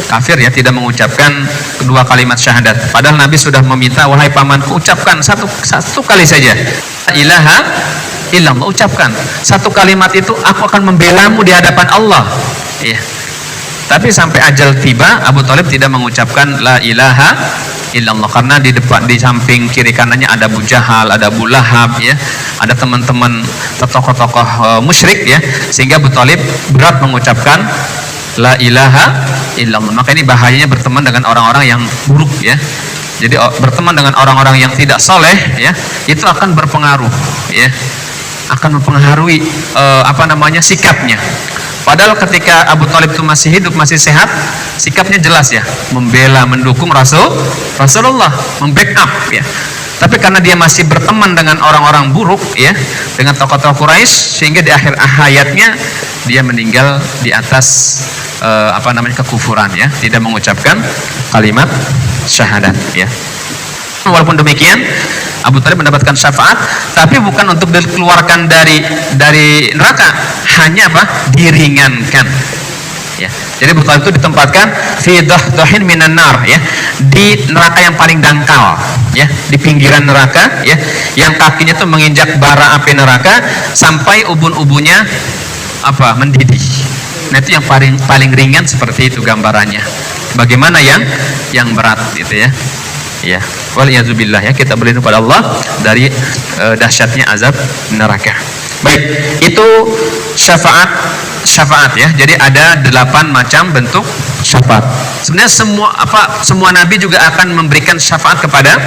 kafir ya, tidak mengucapkan kedua kalimat syahadat. Padahal Nabi sudah meminta, wahai pamanku, ucapkan satu kali saja la ilaha illallah, ucapkan satu kalimat itu, aku akan membelamu di hadapan Allah ya. Tapi sampai ajal tiba Abu Thalib tidak mengucapkan la ilaha illallah, karena di depan, di samping kiri kanannya ada Abu Jahal, ada Abu Lahab, ya, ada teman-teman tokoh-tokoh musyrik, ya, sehingga Abu Thalib berat mengucapkan la ilaha illallah. Maka ini bahayanya berteman dengan orang-orang yang buruk, ya. Jadi berteman dengan orang-orang yang tidak soleh, ya, itu akan berpengaruh, ya, akan mempengaruhi sikapnya. Padahal ketika Abu Thalib itu masih hidup, masih sehat, sikapnya jelas, ya, membela, mendukung Rasulullah, membackup, ya. Tapi karena dia masih berteman dengan orang-orang buruk, ya, dengan tokoh-tokoh Quraisy, sehingga di akhir hayatnya dia meninggal di atas kekufuran, ya, tidak mengucapkan kalimat syahadat, ya. Walaupun demikian, Abu Thalib mendapatkan syafaat, tapi bukan untuk dikeluarkan dari neraka, hanya diringankan, ya. Jadi Abu Thalib itu ditempatkan fi dahdahin minan nar, ya, di neraka yang paling dangkal, ya, di pinggiran neraka, ya, yang kakinya itu menginjak bara api neraka sampai ubun-ubunnya mendidih. Nah, itu yang paling ringan, seperti itu gambarannya. Bagaimana yang berat, gitu, ya. Ya, waliyadzubillah, ya, kita berlindung pada Allah dari dahsyatnya azab neraka. Baik, itu syafaat, ya. Jadi ada 8 macam bentuk syafaat. Sebenarnya semua nabi juga akan memberikan syafaat kepada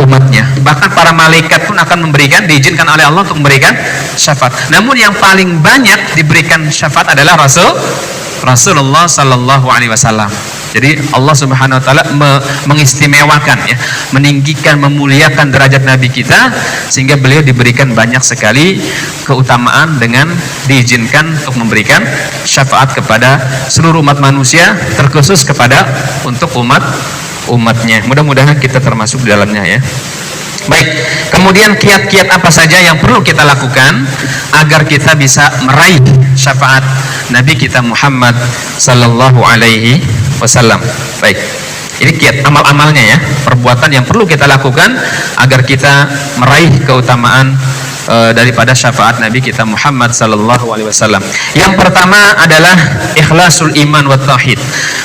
umatnya. Bahkan para malaikat pun akan memberikan, diizinkan oleh Allah untuk memberikan syafaat. Namun yang paling banyak diberikan syafaat adalah Rasulullah sallallahu alaihi wasallam. Jadi Allah Subhanahu wa taala mengistimewakan, ya, meninggikan, memuliakan derajat nabi kita, sehingga beliau diberikan banyak sekali keutamaan dengan diizinkan untuk memberikan syafaat kepada seluruh umat manusia, terkhusus untuk umatnya. Mudah-mudahan kita termasuk di dalamnya, ya. Baik, kemudian kiat-kiat apa saja yang perlu kita lakukan agar kita bisa meraih syafaat Nabi kita Muhammad sallallahu alaihi wasallam. Baik, ini kiat amal-amalnya, ya, perbuatan yang perlu kita lakukan agar kita meraih keutamaan daripada syafaat Nabi kita Muhammad sallallahu alaihi wasallam. Yang pertama adalah ikhlasul iman wa tauhid,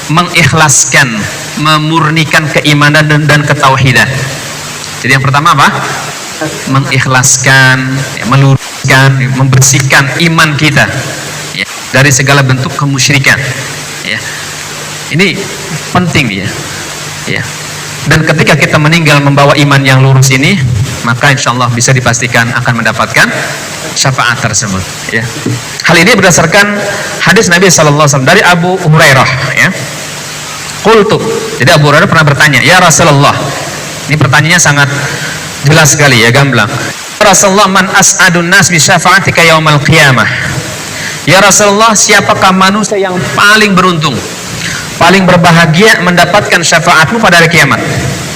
mengikhlaskan, memurnikan keimanan dan ketauhidan. Jadi yang pertama apa? Mengikhlaskan, ya, meluruskan, membersihkan iman kita, ya, dari segala bentuk kemusyrikan, ya. Ini penting, ya. Dan ketika kita meninggal membawa iman yang lurus ini, maka insya Allah bisa dipastikan akan mendapatkan syafaat tersebut, ya. Hal ini berdasarkan hadis Nabi sallallahu alaihi wasallam dari Abu Hurairah, ya. Qultu, jadi Abu Hurairah pernah bertanya, ya Rasulullah. Ini pertanyaannya sangat jelas sekali, ya, gamblang. Rasulullah, man as'adun nas bi syafa'atika yaumal qiyamah. Ya Rasulullah, siapakah manusia yang paling beruntung, paling berbahagia mendapatkan syafaatmu pada hari kiamat?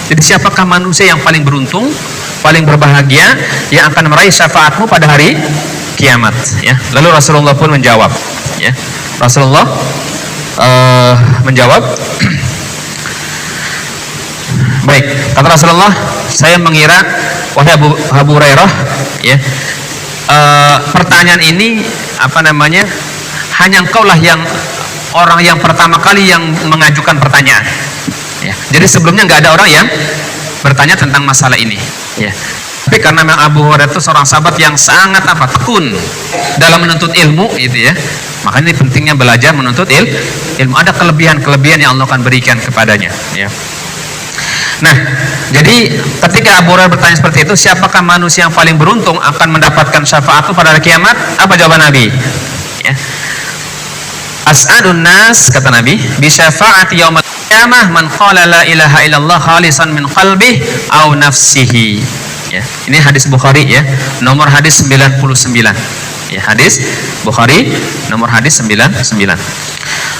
Jadi siapakah manusia yang paling beruntung, paling berbahagia yang akan meraih syafaatmu pada hari kiamat, ya. Lalu Rasulullah pun menjawab, ya. Rasulullah menjawab, baik, kata Rasulullah, saya mengira, wahai Abu Hurairah, ya, pertanyaan ini hanya engkaulah yang orang yang pertama kali yang mengajukan pertanyaan, ya. Jadi sebelumnya nggak ada orang yang bertanya tentang masalah ini, ya. Tapi karena memang Abu Hurairah itu seorang sahabat yang sangat tekun dalam menuntut ilmu, gitu, ya. Makanya ini pentingnya belajar menuntut ilmu. Ada kelebihan-kelebihan yang Allah akan berikan kepadanya, ya. Nah, jadi ketika Abu Hurairah bertanya seperti itu, siapakah manusia yang paling beruntung akan mendapatkan syafaat pada hari kiamat? Apa jawaban Nabi? Ya. As'adun nas, kata Nabi, bi syafaati yaumil qiyamah man qala la ilaha illallah khalisan min qalbihi aw nafsihi. Ya, ini hadis Bukhari, ya, nomor hadis 99. Ya, hadis Bukhari nomor hadis 99.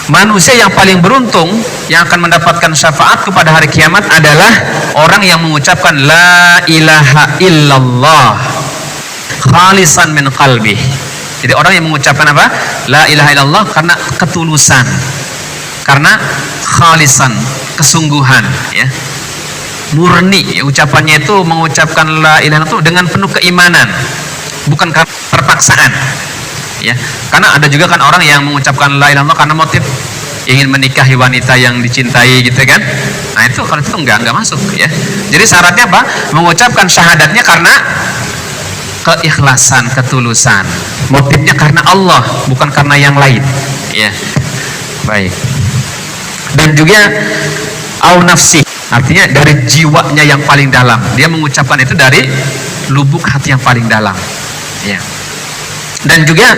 Manusia yang paling beruntung yang akan mendapatkan syafaat kepada hari kiamat adalah orang yang mengucapkan la ilaha illallah khalisan min qalbi. Jadi orang yang mengucapkan apa? La ilaha illallah karena ketulusan, karena khalisan, kesungguhan, ya, murni, ya, ucapannya itu mengucapkan la ilaha illallah itu dengan penuh keimanan, bukan karena terpaksaan, ya. Karena ada juga kan orang yang mengucapkan la ilaha illallah karena motif ingin menikahi wanita yang dicintai gitu kan. Nah itu kalau itu enggak masuk ya. Jadi syaratnya apa? Mengucapkan syahadatnya karena keikhlasan, ketulusan. Motifnya karena Allah, bukan karena yang lain. Ya. Baik. Dan juga au nafsi, artinya dari jiwanya yang paling dalam. Dia mengucapkan itu dari lubuk hati yang paling dalam. Ya. Dan juga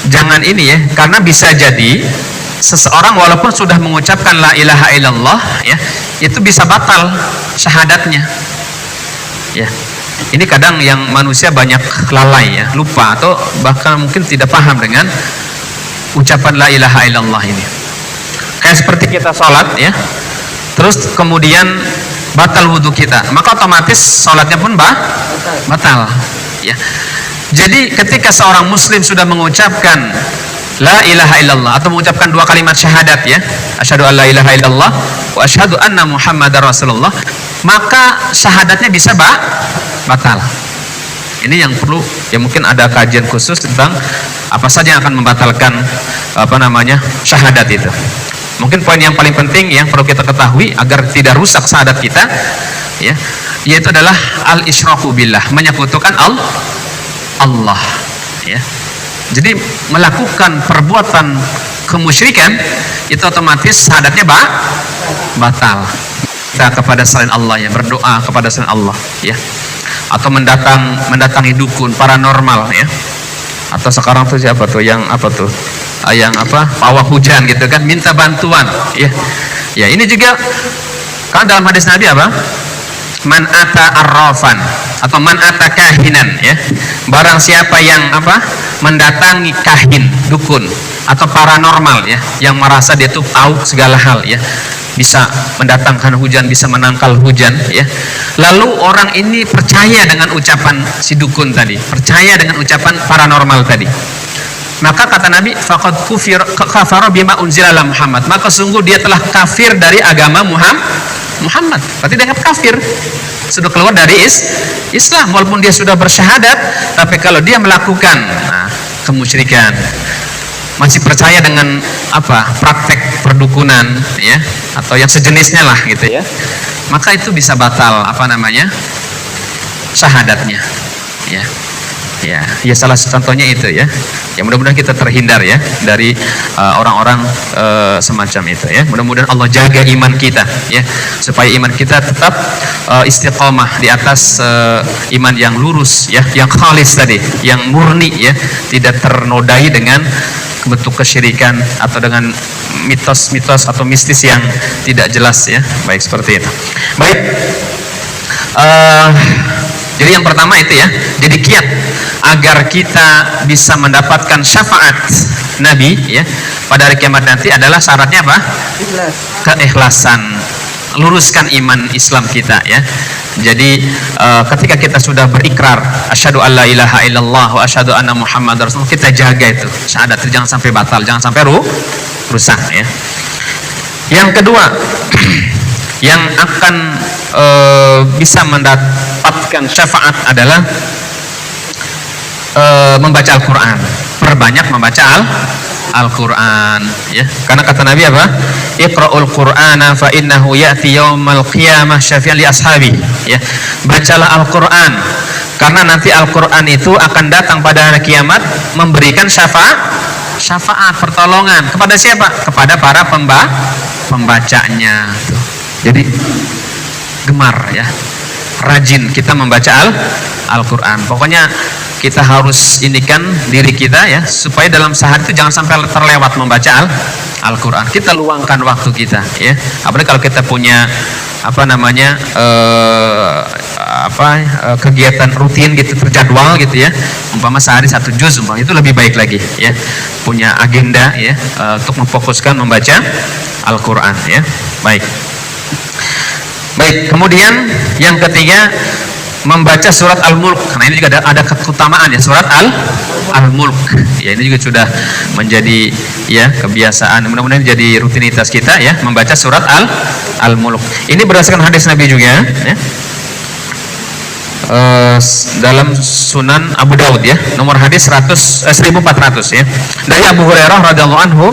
jangan ini ya, karena bisa jadi seseorang walaupun sudah mengucapkan la ilaha illallah ya, itu bisa batal syahadatnya. Ya. Ini kadang yang manusia banyak lalai ya, lupa atau bahkan mungkin tidak paham dengan ucapan la ilaha illallah ini. Kayak seperti kita sholat ya, terus kemudian batal wudhu kita, maka otomatis sholatnya pun batal ya. Jadi ketika seorang muslim sudah mengucapkan la ilaha illallah atau mengucapkan dua kalimat syahadat ya, asyhadu an la ilaha illallah wa asyhadu anna muhammadar rasulullah, maka syahadatnya bisa batal. Ini yang perlu ya, mungkin ada kajian khusus tentang apa saja yang akan membatalkan syahadat itu. Mungkin poin yang paling penting yang perlu kita ketahui agar tidak rusak syahadat kita ya, yaitu adalah al-isyraku billah, menyekutukan Allah ya. Jadi melakukan perbuatan kemusyrikan itu otomatis syahadatnya batal. Kita kepada selain Allah ya, berdoa kepada selain Allah ya, atau mendatangi dukun paranormal ya, atau sekarang tuh siapa tuh yang pawang hujan gitu kan, minta bantuan ya. Ya ini juga kan dalam hadis Nabi apa? Man ata arrafan atau man ata kahinan ya, barang siapa yang mendatangi kahin, dukun atau paranormal ya, yang merasa dia tuh tahu segala hal ya, bisa mendatangkan hujan, bisa menangkal hujan ya, lalu orang ini percaya dengan ucapan si dukun tadi, percaya dengan ucapan paranormal tadi, maka kata Nabi faqad kafara bima unzila ala Muhammad, maka sungguh dia telah kafir dari agama Muhammad. Berarti dia kafir, sudah keluar dari Islam walaupun dia sudah bersyahadat, tapi kalau dia melakukan kemusyrikan, masih percaya dengan praktek perdukunan ya, atau yang sejenisnya lah gitu ya, maka itu bisa batal syahadatnya ya. Ya salah satu contohnya itu ya. Ya mudah-mudahan kita terhindar ya dari orang-orang semacam itu ya. Mudah-mudahan Allah jaga iman kita ya, supaya iman kita tetap istiqomah di atas iman yang lurus ya, yang khalis tadi, yang murni ya, tidak ternodai dengan bentuk kesyirikan atau dengan mitos-mitos atau mistis yang tidak jelas ya. Baik, seperti itu. Baik. Jadi yang pertama itu ya, jadi kiat agar kita bisa mendapatkan syafaat Nabi ya pada hari kiamat nanti adalah syaratnya apa? Ikhlas. Keikhlasan, luruskan iman Islam kita ya. Jadi ketika kita sudah berikrar asyhadu alla ilaha illallah wa asyhadu anna muhammadar rasulullah, kita jaga itu syahadat, jangan sampai batal, jangan sampai rusak ya. Yang kedua yang akan bisa mendapatkan syafaat adalah membaca Al-Quran. Perbanyak membaca Al-Quran ya. Karena kata Nabi apa? Iqra'ul Qur'ana fa innahu ya'ti yaumal qiyamah syafi'an li ashabi ya. Bacalah Al-Quran karena nanti Al-Quran itu akan datang pada hari kiamat memberikan syafaat pertolongan kepada siapa? Kepada para pembacanya tuh. Jadi gemar ya, rajin kita membaca Al-Quran. Pokoknya kita harus indikan diri kita ya, supaya dalam sehari itu jangan sampai terlewat membaca Al-Quran. Kita luangkan waktu kita ya, apalagi kalau kita punya kegiatan rutin gitu, terjadwal gitu ya, umpama sehari 1 juz umpama, itu lebih baik lagi ya, punya agenda ya untuk memfokuskan membaca Al-Quran ya. Baik, kemudian yang ketiga membaca surat Al-Mulk. Nah ini juga ada keutamaan ya, surat Al-Mulk. Ya ini juga sudah menjadi ya kebiasaan. Mudah-mudahan jadi rutinitas kita ya membaca surat Al-Mulk. Ini berdasarkan hadis Nabi juga ya. dalam Sunan Abu Daud ya, nomor hadis 1400 ya. Dari Abu Hurairah radhiyallahu anhu,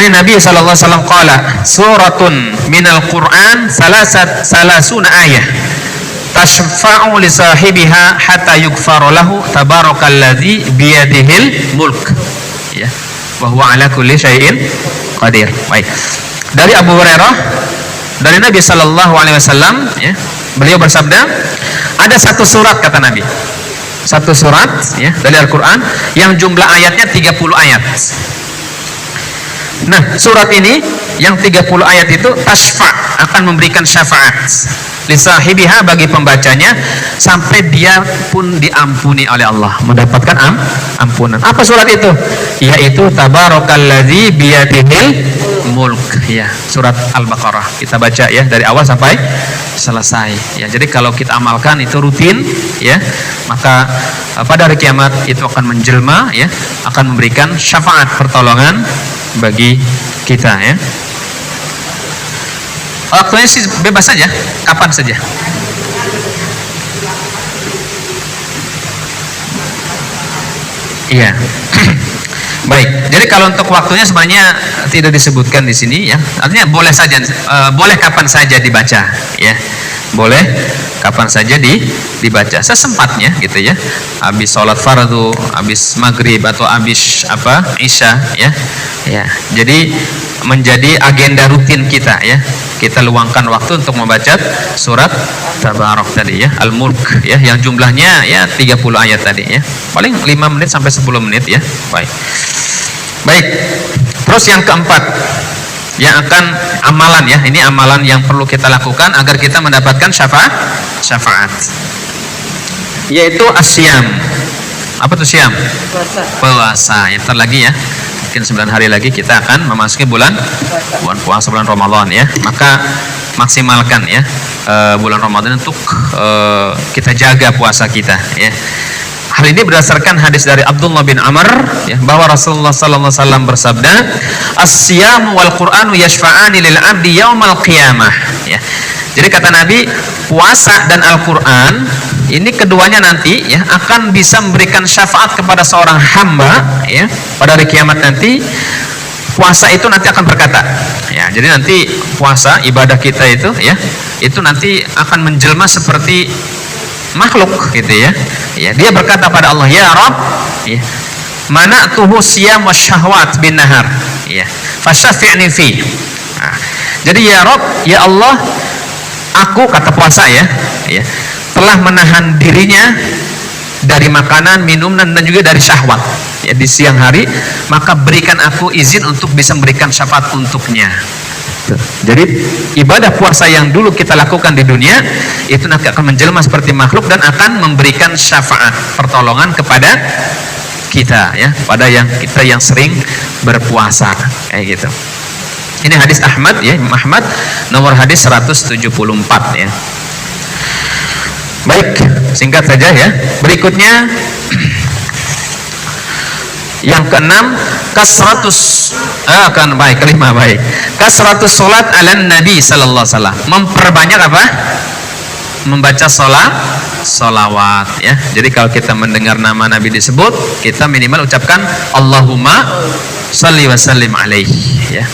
Nabi sallallahu alaihi wasallam qala, suratun minal Qur'an salasuna ayah tashfa'u li sahibiha hatta yugfara lahu tabarakalladzi biyadihil mulk ya wa huwa ala kulli syai'in qadir. Baik. Dari Abu Hurairah, dari Nabi sallallahu alaihi wasallam ya, beliau bersabda, ada satu surat kata Nabi, satu surat ya dari Al-Qur'an yang jumlah ayatnya 30 ayat. Nah, surat ini yang 30 ayat itu tasfa' akan memberikan syafaat lisahibiha bagi pembacanya sampai dia pun diampuni oleh Allah, mendapatkan ampunan. Apa surat itu? Yaitu tabarakalladzi biyadihil mulk ya, surat Al-Baqarah. Kita baca ya dari awal sampai selesai ya. Jadi kalau kita amalkan itu rutin ya, maka pada hari kiamat itu akan menjelma ya, akan memberikan syafaat pertolongan bagi kita ya. Waktunya sih bebas saja, kapan saja. Iya. Baik. Jadi kalau untuk waktunya sebenarnya tidak disebutkan di sini ya. Artinya boleh saja, boleh kapan saja dibaca ya. Boleh kapan saja dibaca sesempatnya gitu ya. Habis sholat fardu, habis maghrib atau habis isya ya. Ya. Jadi menjadi agenda rutin kita ya. Kita luangkan waktu untuk membaca surat Tabarak tadi ya, Al-Mulk ya, yang jumlahnya ya 30 ayat tadi ya. Paling 5 menit sampai 10 menit ya. Baik. Baik. Terus yang keempat, yang akan amalan ya, ini amalan yang perlu kita lakukan agar kita mendapatkan syafaat. Yaitu asyam. Apa tuh syam? Puasa. Ya, ntar lagi ya. Mungkin 9 hari lagi kita akan memasuki bulan puasa, bulan Ramadan ya. Maka maksimalkan ya bulan Ramadan untuk kita jaga puasa kita ya. Hal ini berdasarkan hadis dari Abdullah bin Amr ya, bahwa Rasulullah sallallahu alaihi wasallam bersabda, "As-siyam wal Qur'anu yashfa'ani lil 'abdi yaumal qiyamah." Ya. Jadi kata Nabi, puasa dan Al-Qur'an ini keduanya nanti ya akan bisa memberikan syafaat kepada seorang hamba ya pada hari kiamat nanti. Puasa itu nanti akan berkata ya, jadi nanti puasa ibadah kita itu ya, itu nanti akan menjelma seperti makhluk gitu ya. Ya, dia berkata pada Allah, "Ya Rabb, ya, mana'tuhu siyam wasyahwat bin nahar." Ya, fasyafi'ni fi. Nah, jadi ya Rabb, ya Allah, aku kata puasa ya, ya, telah menahan dirinya dari makanan, minuman dan juga dari syahwat ya di siang hari, maka berikan aku izin untuk bisa memberikan syafaat untuknya. Jadi ibadah puasa yang dulu kita lakukan di dunia itu nanti akan menjelma seperti makhluk dan akan memberikan syafaat pertolongan kepada kita ya, pada kita yang sering berpuasa kayak gitu. Ini hadis Ahmad ya, Imam Ahmad nomor hadis 174 ya. Baik, singkat saja ya. Berikutnya yang keenam, kelima baik. Kasratus salat ala Nabi sallallahu alaihi wasallam. Memperbanyak apa? Membaca salawat ya. Jadi kalau kita mendengar nama Nabi disebut, kita minimal ucapkan Allahumma shalli wa sallim alaihi ya,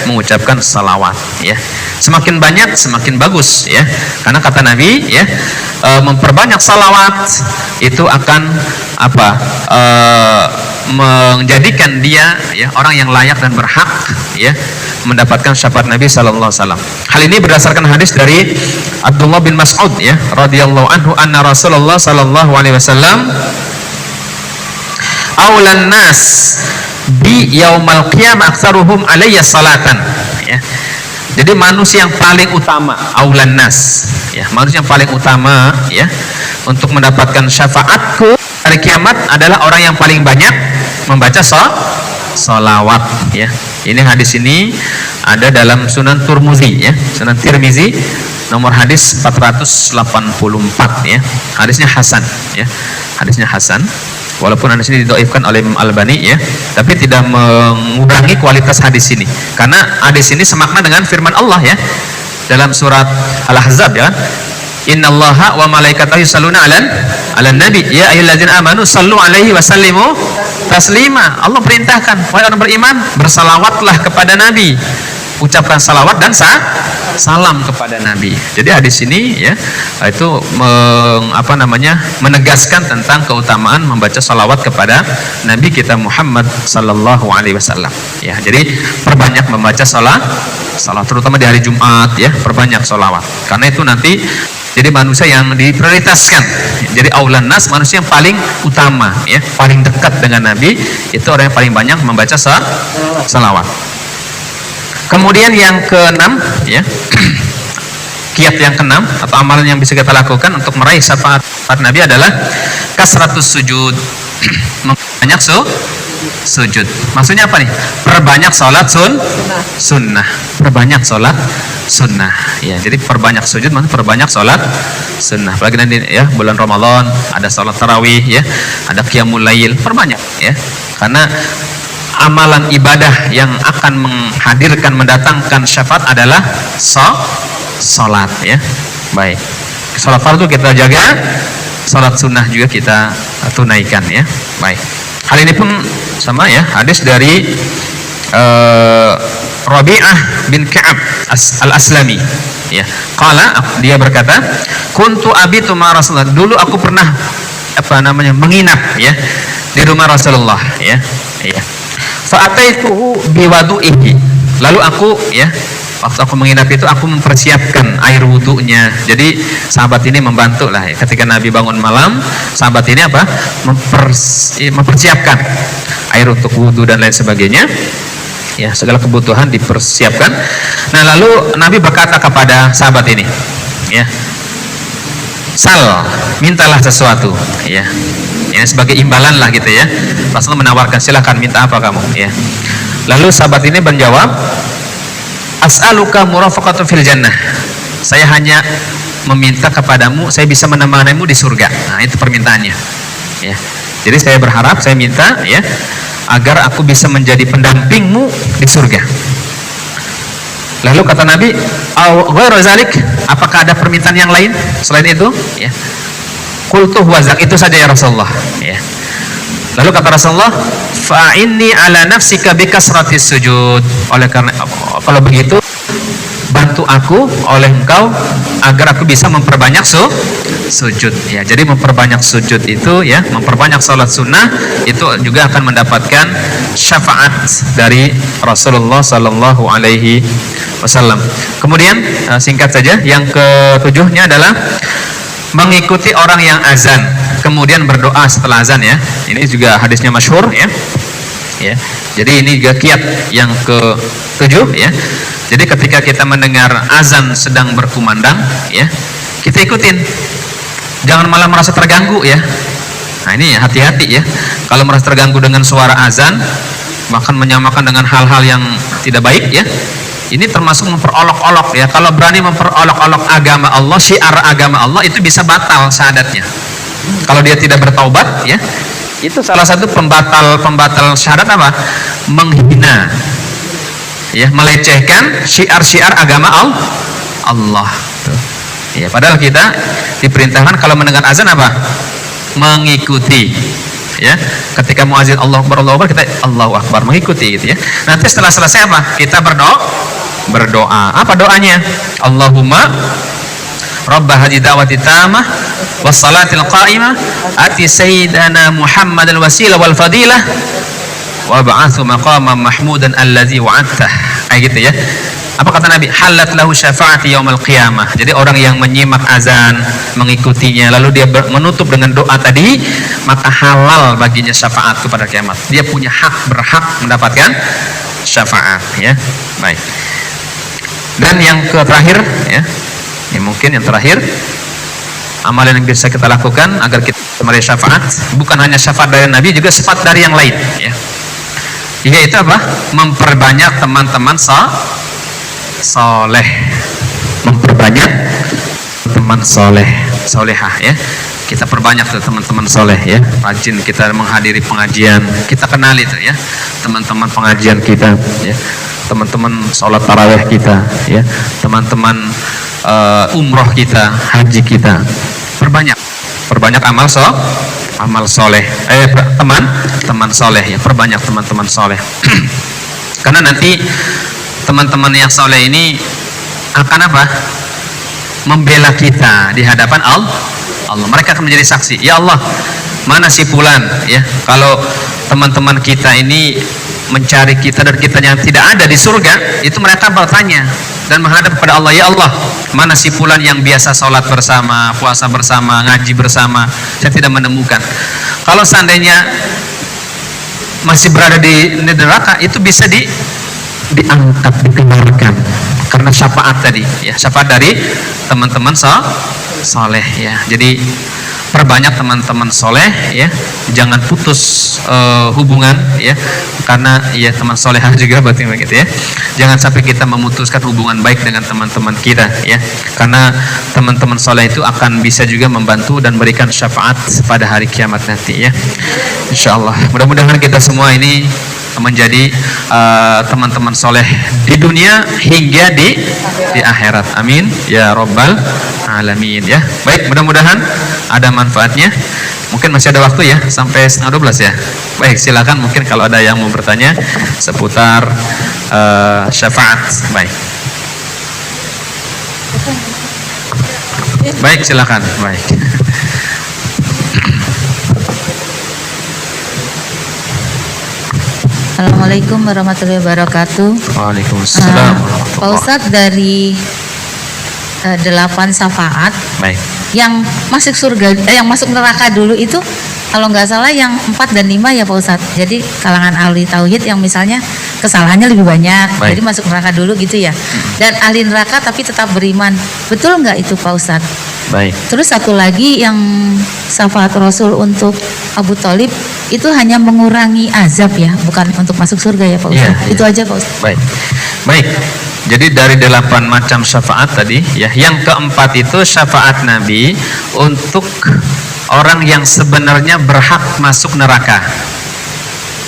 mengucapkan salawat ya. Semakin banyak semakin bagus ya. Karena kata Nabi ya, memperbanyak salawat itu akan menjadikan dia ya orang yang layak dan berhak ya mendapatkan syafaat Nabi sallallahu alaihi wasallam. Hal ini berdasarkan hadis dari Abdullah bin Mas'ud ya radhiyallahu anhu, anna Rasulullah sallallahu alaihi wasallam aulan nas bi yaumal qiyamah aktsaruhum alayya salatan ya. Jadi manusia yang paling utama, aulan nas ya, manusia yang paling utama ya untuk mendapatkan syafaatku hari kiamat adalah orang yang paling banyak membaca salawat ya. Ini hadis ini ada dalam Sunan Tirmizi ya, Sunan Tirmizi nomor hadis 484 ya. Hadisnya hasan ya. Hadisnya hasan. Walaupun hadis ini didhaifkan oleh Imam Albani ya, tapi tidak mengurangi kualitas hadis ini. Karena hadis ini semakna dengan firman Allah ya dalam surat Al-Ahzab ya. Innallaha wa malaikatahu yusholluna 'alan nabi ya ayyuhalladzina amanu shallu 'alaihi wa sallimu taslima. Allah perintahkan wahai orang beriman bersalawatlah kepada nabi, ucapkan salawat dan salam kepada nabi. Jadi hadis ini ya itu menegaskan tentang keutamaan membaca salawat kepada nabi kita Muhammad sallallahu alaihi wasallam ya. Jadi perbanyak membaca salat terutama di hari Jumat ya, perbanyak salawat karena itu nanti jadi manusia yang diprioritaskan. Jadi aulan nas, manusia yang paling utama ya, paling dekat dengan nabi itu orang yang paling banyak membaca salawat. Kemudian yang keenam ya, kiat yang keenam atau amalan yang bisa kita lakukan untuk meraih syafaat Nabi adalah kasratus sujud, memperbanyak sujud. Maksudnya apa nih? Perbanyak sholat sunnah, perbanyak sholat sunnah ya. Jadi perbanyak sujud maksudnya perbanyak sholat sunnah. Apalagi nanti ya bulan Ramadan ada sholat tarawih ya, ada qiyamul lail, perbanyak ya. Karena amalan ibadah yang akan menghadirkan mendatangkan syafaat adalah sholat ya. Baik, sholat fardu kita jaga, sholat sunnah juga kita tunaikan ya. Baik, hal ini pun sama ya, hadis dari Rabi'ah bin Ka'ab al-Aslami ya. Qala, dia berkata, kuntu abitu ma Rasulullah, dulu aku pernah menginap ya di rumah Rasulullah ya. Ya. Fa'ataituhu biwadu'ihi. Lalu aku ya, waktu aku menginap itu aku mempersiapkan air wudunya. Jadi sahabat ini membantu lah ya. Ketika Nabi bangun malam, sahabat ini mempersiapkan air untuk wudu dan lain sebagainya. Ya, segala kebutuhan dipersiapkan. Nah, lalu Nabi berkata kepada sahabat ini, ya, sal, mintalah sesuatu, ya. Ini sebagai imbalan lah gitu ya. Rasulullah menawarkan, silakan minta apa kamu, ya. Lalu sahabat ini menjawab, as'aluka murafaqatu fil jannah. Saya hanya meminta kepadamu, saya bisa menemanimu di surga. Nah, itu permintaannya. Ya. Jadi saya berharap, saya minta, ya, agar aku bisa menjadi pendampingmu di surga. Lalu kata Nabi, ghairu zalik, apakah ada permintaan yang lain selain itu? Ya. Qultu huwa zak, itu saja ya Rasulullah. Ya. Lalu kata Rasulullah, fa'inni ala nafsika bikasratis sujud. Oleh karena kalau begitu, bantu aku oleh engkau agar aku bisa memperbanyak sujud ya. Jadi memperbanyak sujud itu ya, memperbanyak salat sunnah itu juga akan mendapatkan syafaat dari Rasulullah sallallahu alaihi wasallam. Kemudian singkat saja, yang ketujuhnya adalah mengikuti orang yang azan kemudian berdoa setelah azan ya. Ini juga hadisnya masyhur ya. Ya. Jadi ini juga kiat yang ketujuh ya. Jadi ketika kita mendengar azan sedang berkumandang ya, kita ikutin. Jangan malah merasa terganggu ya. Nah, ini ya, hati-hati ya. Kalau merasa terganggu dengan suara azan, bahkan menyamakan dengan hal-hal yang tidak baik ya. Ini termasuk memperolok-olok ya. Kalau berani memperolok-olok agama Allah, syiar agama Allah, itu bisa batal syahadatnya. Kalau dia tidak bertaubat ya, itu salah satu pembatal syahadat apa? Menghina ya, melecehkan syiar-syiar agama Allah. Tuh. Ya, padahal kita diperintahkan kalau mendengar azan apa? Mengikuti. Ya, ketika muazin Allah Akbar kita Allahu Akbar, mengikuti gitu ya. Nanti setelah selesai apa? Kita berdoa. Apa doanya? Allahumma Rabb hadhihi da'wati tammah was salatil qa'imah ati sayyidana Muhammadal wasilah wal fadilah wa ba'athu maqaman mahmudan allazi wa'adtah. Kayak gitu ya. Apa kata Nabi? Halat lahu syafa'ati yaumil qiyamah. Jadi orang yang menyimak azan, mengikutinya, lalu dia menutup dengan doa tadi, maka halal baginya syafaat pada kiamat. Dia punya berhak mendapatkan syafaat ya. Baik. Dan yang terakhir ya, mungkin yang terakhir, amalan yang bisa kita lakukan agar kita meraih syafaat, bukan hanya syafaat dari Nabi, juga syafaat dari yang lain ya. Yaitu apa? Memperbanyak teman-teman soleh, memperbanyak teman solehah ya. Kita perbanyak tuh teman-teman soleh ya, rajin kita menghadiri pengajian, kita kenali tuh ya teman-teman pengajian kita ya, teman-teman sholat tarawih kita ya, teman-teman umroh kita, haji kita. Perbanyak amal soleh. Teman soleh ya, perbanyak teman-teman soleh. Karena nanti teman-teman yang soleh ini akan apa? Membela kita di hadapan Allah. Mereka akan menjadi saksi. Ya Allah, mana si fulan ya? Kalau teman-teman kita ini mencari kita dan kita yang tidak ada di surga, itu mereka bertanya dan menghadap kepada Allah, ya Allah, mana si fulan yang biasa sholat bersama, puasa bersama, ngaji bersama, saya tidak menemukan. Kalau seandainya masih berada di neraka, itu bisa diangkat, dikeluarkan karena syafaat tadi ya, syafaat dari teman-teman soleh ya. Jadi perbanyak teman-teman soleh ya, jangan putus hubungan ya, karena ya teman solehah juga berarti begitu ya. Jangan sampai kita memutuskan hubungan baik dengan teman-teman kita ya, karena teman-teman soleh itu akan bisa juga membantu dan berikan syafaat pada hari kiamat nanti ya. Insyaallah mudah-mudahan kita semua ini menjadi teman-teman soleh di dunia hingga di akhirat. Amin ya robbal alamin ya. Baik, mudah-mudahan ada manfaatnya. Mungkin masih ada waktu ya, sampai 11:30 ya. Baik, silakan mungkin kalau ada yang mau bertanya seputar syafaat. Baik, silakan. Baik. Assalamualaikum warahmatullahi wabarakatuh. Waalaikumsalam. Pak Ustadz, dari 8 syafaat, Baik. yang masuk surga, yang masuk neraka dulu itu kalau nggak salah yang 4 dan 5 ya Pak Ustadz. Jadi kalangan ahli tauhid yang misalnya kesalahannya lebih banyak, Baik. jadi masuk neraka dulu gitu ya. Dan ahli neraka tapi tetap beriman, betul nggak itu Pak Ustadz? Baik. Terus satu lagi yang syafaat Rasul untuk Abu Thalib itu hanya mengurangi azab ya, bukan untuk masuk surga ya Pak Ustadz. Iya, Itu iya. aja Pak Ustadz. Baik. Jadi dari 8 macam syafaat tadi ya, yang keempat itu syafaat Nabi untuk orang yang sebenarnya berhak masuk neraka.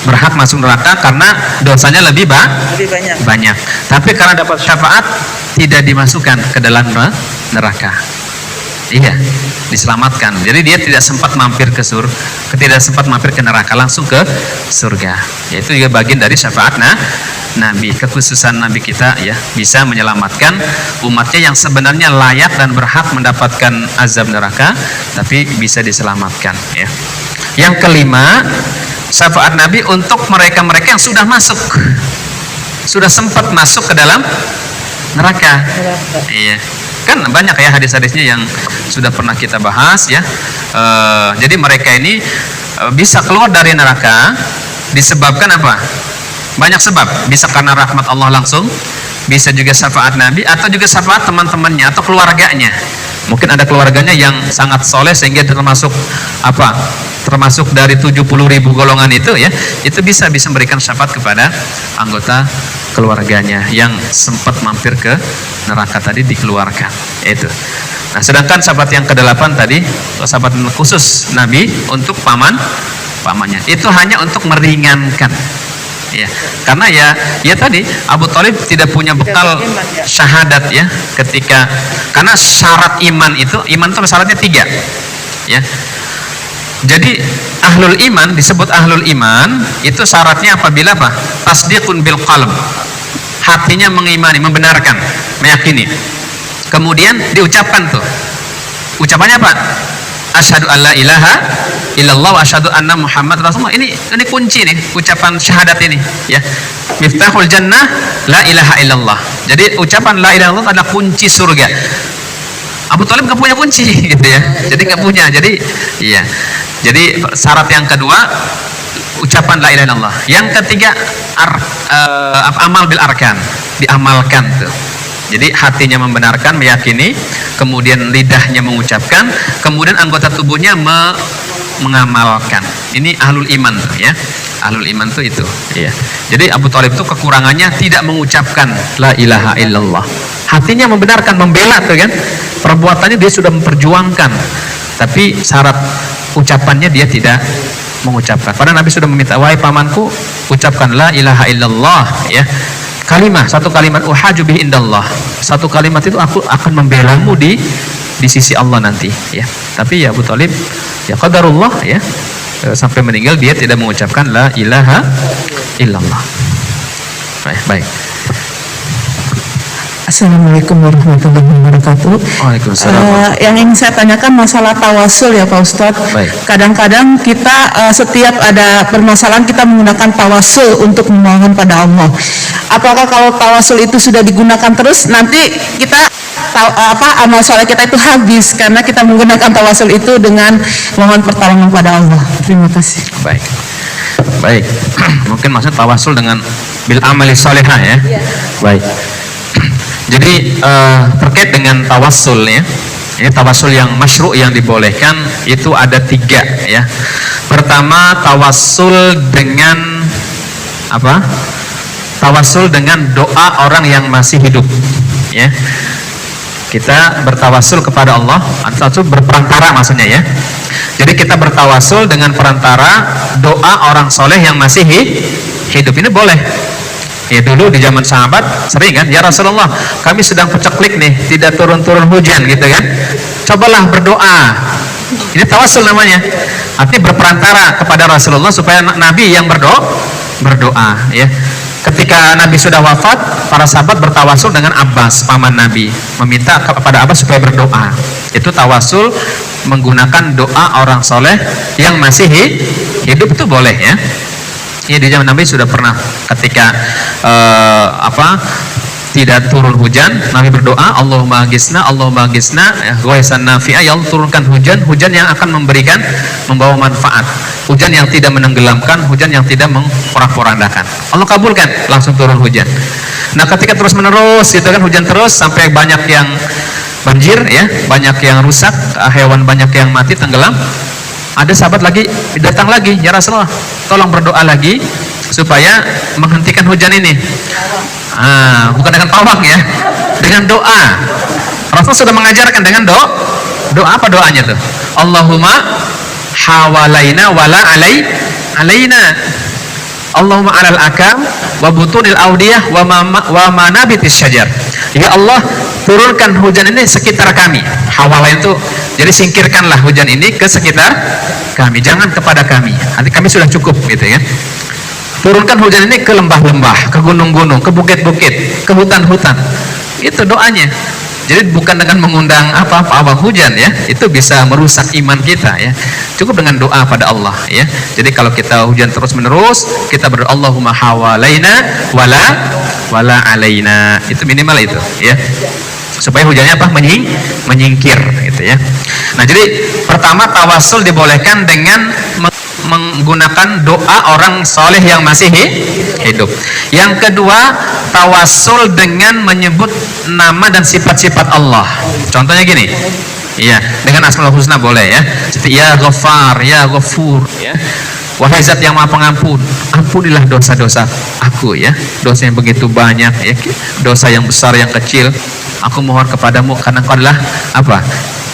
Berhak masuk neraka karena dosanya lebih banyak. Tapi karena dapat syafaat tidak dimasukkan ke dalam neraka. Iya, diselamatkan. Jadi dia tidak sempat mampir ke tidak sempat mampir ke neraka, langsung ke surga. Yaitu juga bagian dari syafaat Nabi, kekhususan Nabi kita ya, bisa menyelamatkan umatnya yang sebenarnya layak dan berhak mendapatkan azab neraka, tapi bisa diselamatkan ya. Yang kelima, syafaat Nabi untuk mereka-mereka yang sudah sempat masuk ke dalam neraka. Iya. Kan banyak ya hadis-hadisnya yang sudah pernah kita bahas ya. Jadi mereka ini bisa keluar dari neraka disebabkan apa? Banyak sebab. Bisa karena rahmat Allah langsung, bisa juga syafaat Nabi, atau juga syafaat teman-temannya atau keluarganya. Mungkin ada keluarganya yang sangat soleh sehingga termasuk apa? Termasuk dari 70.000 golongan itu ya, itu bisa memberikan syafaat kepada anggota keluarganya yang sempat mampir ke neraka tadi, dikeluarkan. Itu. Nah, sedangkan syafaat yang ke-8 tadi, syafaat khusus Nabi untuk pamannya. Itu hanya untuk meringankan. Ya, karena ya tadi Abu Thalib tidak punya bekal syahadat ya, ketika karena syarat iman itu syaratnya 3 ya. Jadi ahlul iman disebut ahlul iman itu syaratnya apabila apa? Tasdiqun bil qalb, hatinya mengimani, membenarkan, meyakini, kemudian diucapkan tuh ucapannya apa? Asyhadu alla ilaha illallah wa asyhadu anna Muhammad Rasulullah. Ini kunci nih, ucapan syahadat ini ya. Miftahul jannah la ilaha illallah. Jadi ucapan la ilaha illallah adalah kunci surga. Abu Thalib nggak punya kunci gitu ya. Jadi nggak punya. Jadi iya. Jadi syarat yang kedua ucapan la ilaha illallah. Yang ketiga amal bil arkan, diamalkan tuh. Jadi hatinya membenarkan, meyakini, kemudian lidahnya mengucapkan, kemudian anggota tubuhnya mengamalkan. Ini ahlul iman tuh ya. Ahlul iman tuh itu ya. Jadi Abu Thalib itu kekurangannya tidak mengucapkan la ilaha illallah. Hatinya membenarkan, membela tuh kan. Perbuatannya dia sudah memperjuangkan. Tapi syarat ucapannya dia tidak mengucapkan. Padahal Nabi sudah meminta, wahai pamanku, ucapkan la ilaha illallah ya. satu kalimat uhaju bihi indallah. Satu kalimat itu aku akan membelamu di sisi Allah nanti, ya. Tapi ya Abu Thalib, ya qadarullah, ya, sampai meninggal dia tidak mengucapkan la ilaha illallah. Baik. Assalamualaikum warahmatullahi wabarakatuh. Waalaikumsalam. Yang ingin saya tanyakan masalah tawasul ya Pak Ustadz. Baik. Kadang-kadang kita setiap ada permasalahan kita menggunakan tawasul untuk memohon pada Allah. Apakah kalau tawasul itu sudah digunakan terus nanti kita amal soleh kita itu habis karena kita menggunakan tawasul itu dengan mohon pertolongan pada Allah. Terima kasih. Baik. Mungkin maksud tawasul dengan bil amali solehah, ya. Baik. Jadi terkait dengan tawasul, ya, ini tawasul yang masyru' yang dibolehkan itu ada 3, ya. Pertama, tawasul dengan apa? Tawasul dengan doa orang yang masih hidup, ya. Kita bertawasul kepada Allah atau berperantara maksudnya, ya. Jadi kita bertawasul dengan perantara doa orang soleh yang masih hidup, ini boleh. Ya, dulu di zaman sahabat sering kan, ya Rasulullah, kami sedang peceklik nih, tidak turun-turun hujan gitu kan. Cobalah berdoa. Ini tawasul namanya. Artinya berperantara kepada Rasulullah supaya Nabi yang berdoa, ya. Ketika Nabi sudah wafat, para sahabat bertawasul dengan Abbas, paman Nabi, meminta kepada Abbas supaya berdoa. Itu tawasul menggunakan doa orang soleh yang masih hidup, itu boleh, ya. Ya, di zaman Nabi sudah pernah ketika tidak turun hujan, Nabi berdoa, Allahumma gisna, ya, ghaisan nafi'a, ya Allah turunkan hujan yang akan membawa manfaat, hujan yang tidak menenggelamkan, hujan yang tidak mengporak-porandakan. Allah kabulkan, langsung turun hujan. Nah, ketika terus menerus itu kan hujan terus sampai banyak yang banjir, ya, banyak yang rusak, hewan banyak yang mati tenggelam. Ada sahabat lagi datang lagi, ya Rasulullah, tolong berdoa lagi supaya menghentikan hujan ini. Bukan dengan pawang, ya, dengan doa. Rasul sudah mengajarkan dengan doa apa doanya tuh? Allahumma hawalaina wala alaina. Allahumma alal akam wa butunil audiyah wa manabitis syajar. Ya Allah, turunkan hujan ini sekitar kami. Hawala itu, jadi singkirkanlah hujan ini ke sekitar kami, jangan kepada kami. Nanti kami sudah cukup, gitu ya. Turunkan hujan ini ke lembah-lembah, ke gunung-gunung, ke bukit-bukit, ke hutan-hutan. Itu doanya. Jadi bukan dengan mengundang pawang hujan, ya, itu bisa merusak iman kita, ya. Cukup dengan doa pada Allah, ya. Jadi kalau kita hujan terus menerus, kita berdoa Allahumma hawalaina wala alaina. Itu minimal itu, ya. Supaya hujannya menyingkir, gitu, ya. Nah, jadi pertama tawasul dibolehkan dengan menggunakan doa orang soleh yang masih hidup. Yang kedua, tawasul dengan menyebut nama dan sifat-sifat Allah. Contohnya gini, iya, dengan Asmaul Husna boleh, ya. Seperti ya Ghaffar, ya Ghafur, ya. Wahai Zat yang Maha Pengampun, ampunilah dosa-dosa aku, ya. Dosa yang begitu banyak, ya. Dosa yang besar, yang kecil. Aku mohon kepadamu karena Engkau adalah apa?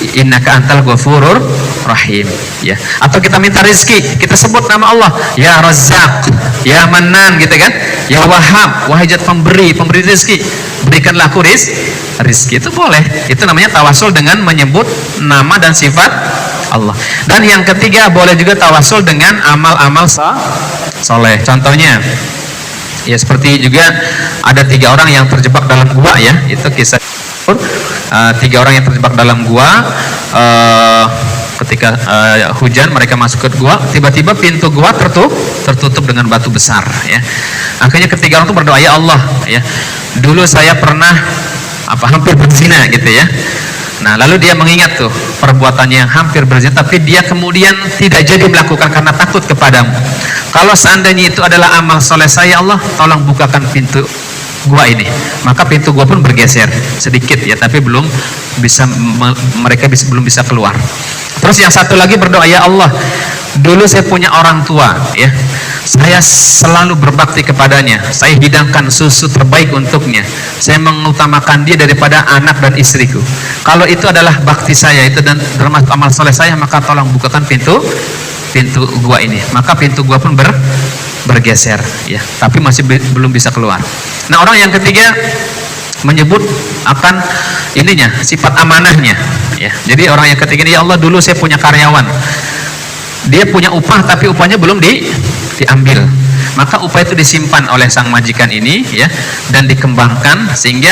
Innaka antal ghafurur rahim, ya. Atau kita minta rezeki, kita sebut nama Allah, ya Razzaq, ya Mannan, gitu kan, ya Wahhab, wahai Zat pemberi rezeki, berikanlah aku rezeki. Itu boleh. Itu namanya tawasul dengan menyebut nama dan sifat Allah. Dan yang ketiga, boleh juga tawasul dengan amal-amal soleh. Contohnya, ya seperti juga ada 3 orang yang terjebak dalam gua, ya. Itu kisah 3 orang yang terjebak dalam gua, ketika hujan mereka masuk ke gua, tiba-tiba pintu gua tertutup dengan batu besar, ya. Akhirnya ketiga orang itu berdoa, ya Allah, ya, dulu saya pernah hampir berzina, gitu, ya. Nah, lalu dia mengingat tuh perbuatannya yang hampir berzina, tapi dia kemudian tidak jadi melakukan karena takut kepadamu. Kalau seandainya itu adalah amal soleh saya, Allah, tolong bukakan pintu gua ini. Maka pintu gua pun bergeser sedikit, ya, tapi belum bisa, mereka belum bisa keluar. Terus yang satu lagi berdoa, ya Allah, dulu saya punya orang tua, ya, saya selalu berbakti kepadanya, saya hidangkan susu terbaik untuknya, saya mengutamakan dia daripada anak dan istriku. Kalau itu adalah bakti saya, itu dan termasuk amal soleh saya, maka tolong bukakan pintu gua ini. Maka pintu gua pun bergeser ya, tapi masih belum bisa keluar. Nah, orang yang ketiga menyebut akan ininya, sifat amanahnya ya. Jadi orang yang ketiga ini, ya Allah, dulu saya punya karyawan, dia punya upah tapi upahnya belum diambil, maka upah itu disimpan oleh sang majikan ini ya, dan dikembangkan sehingga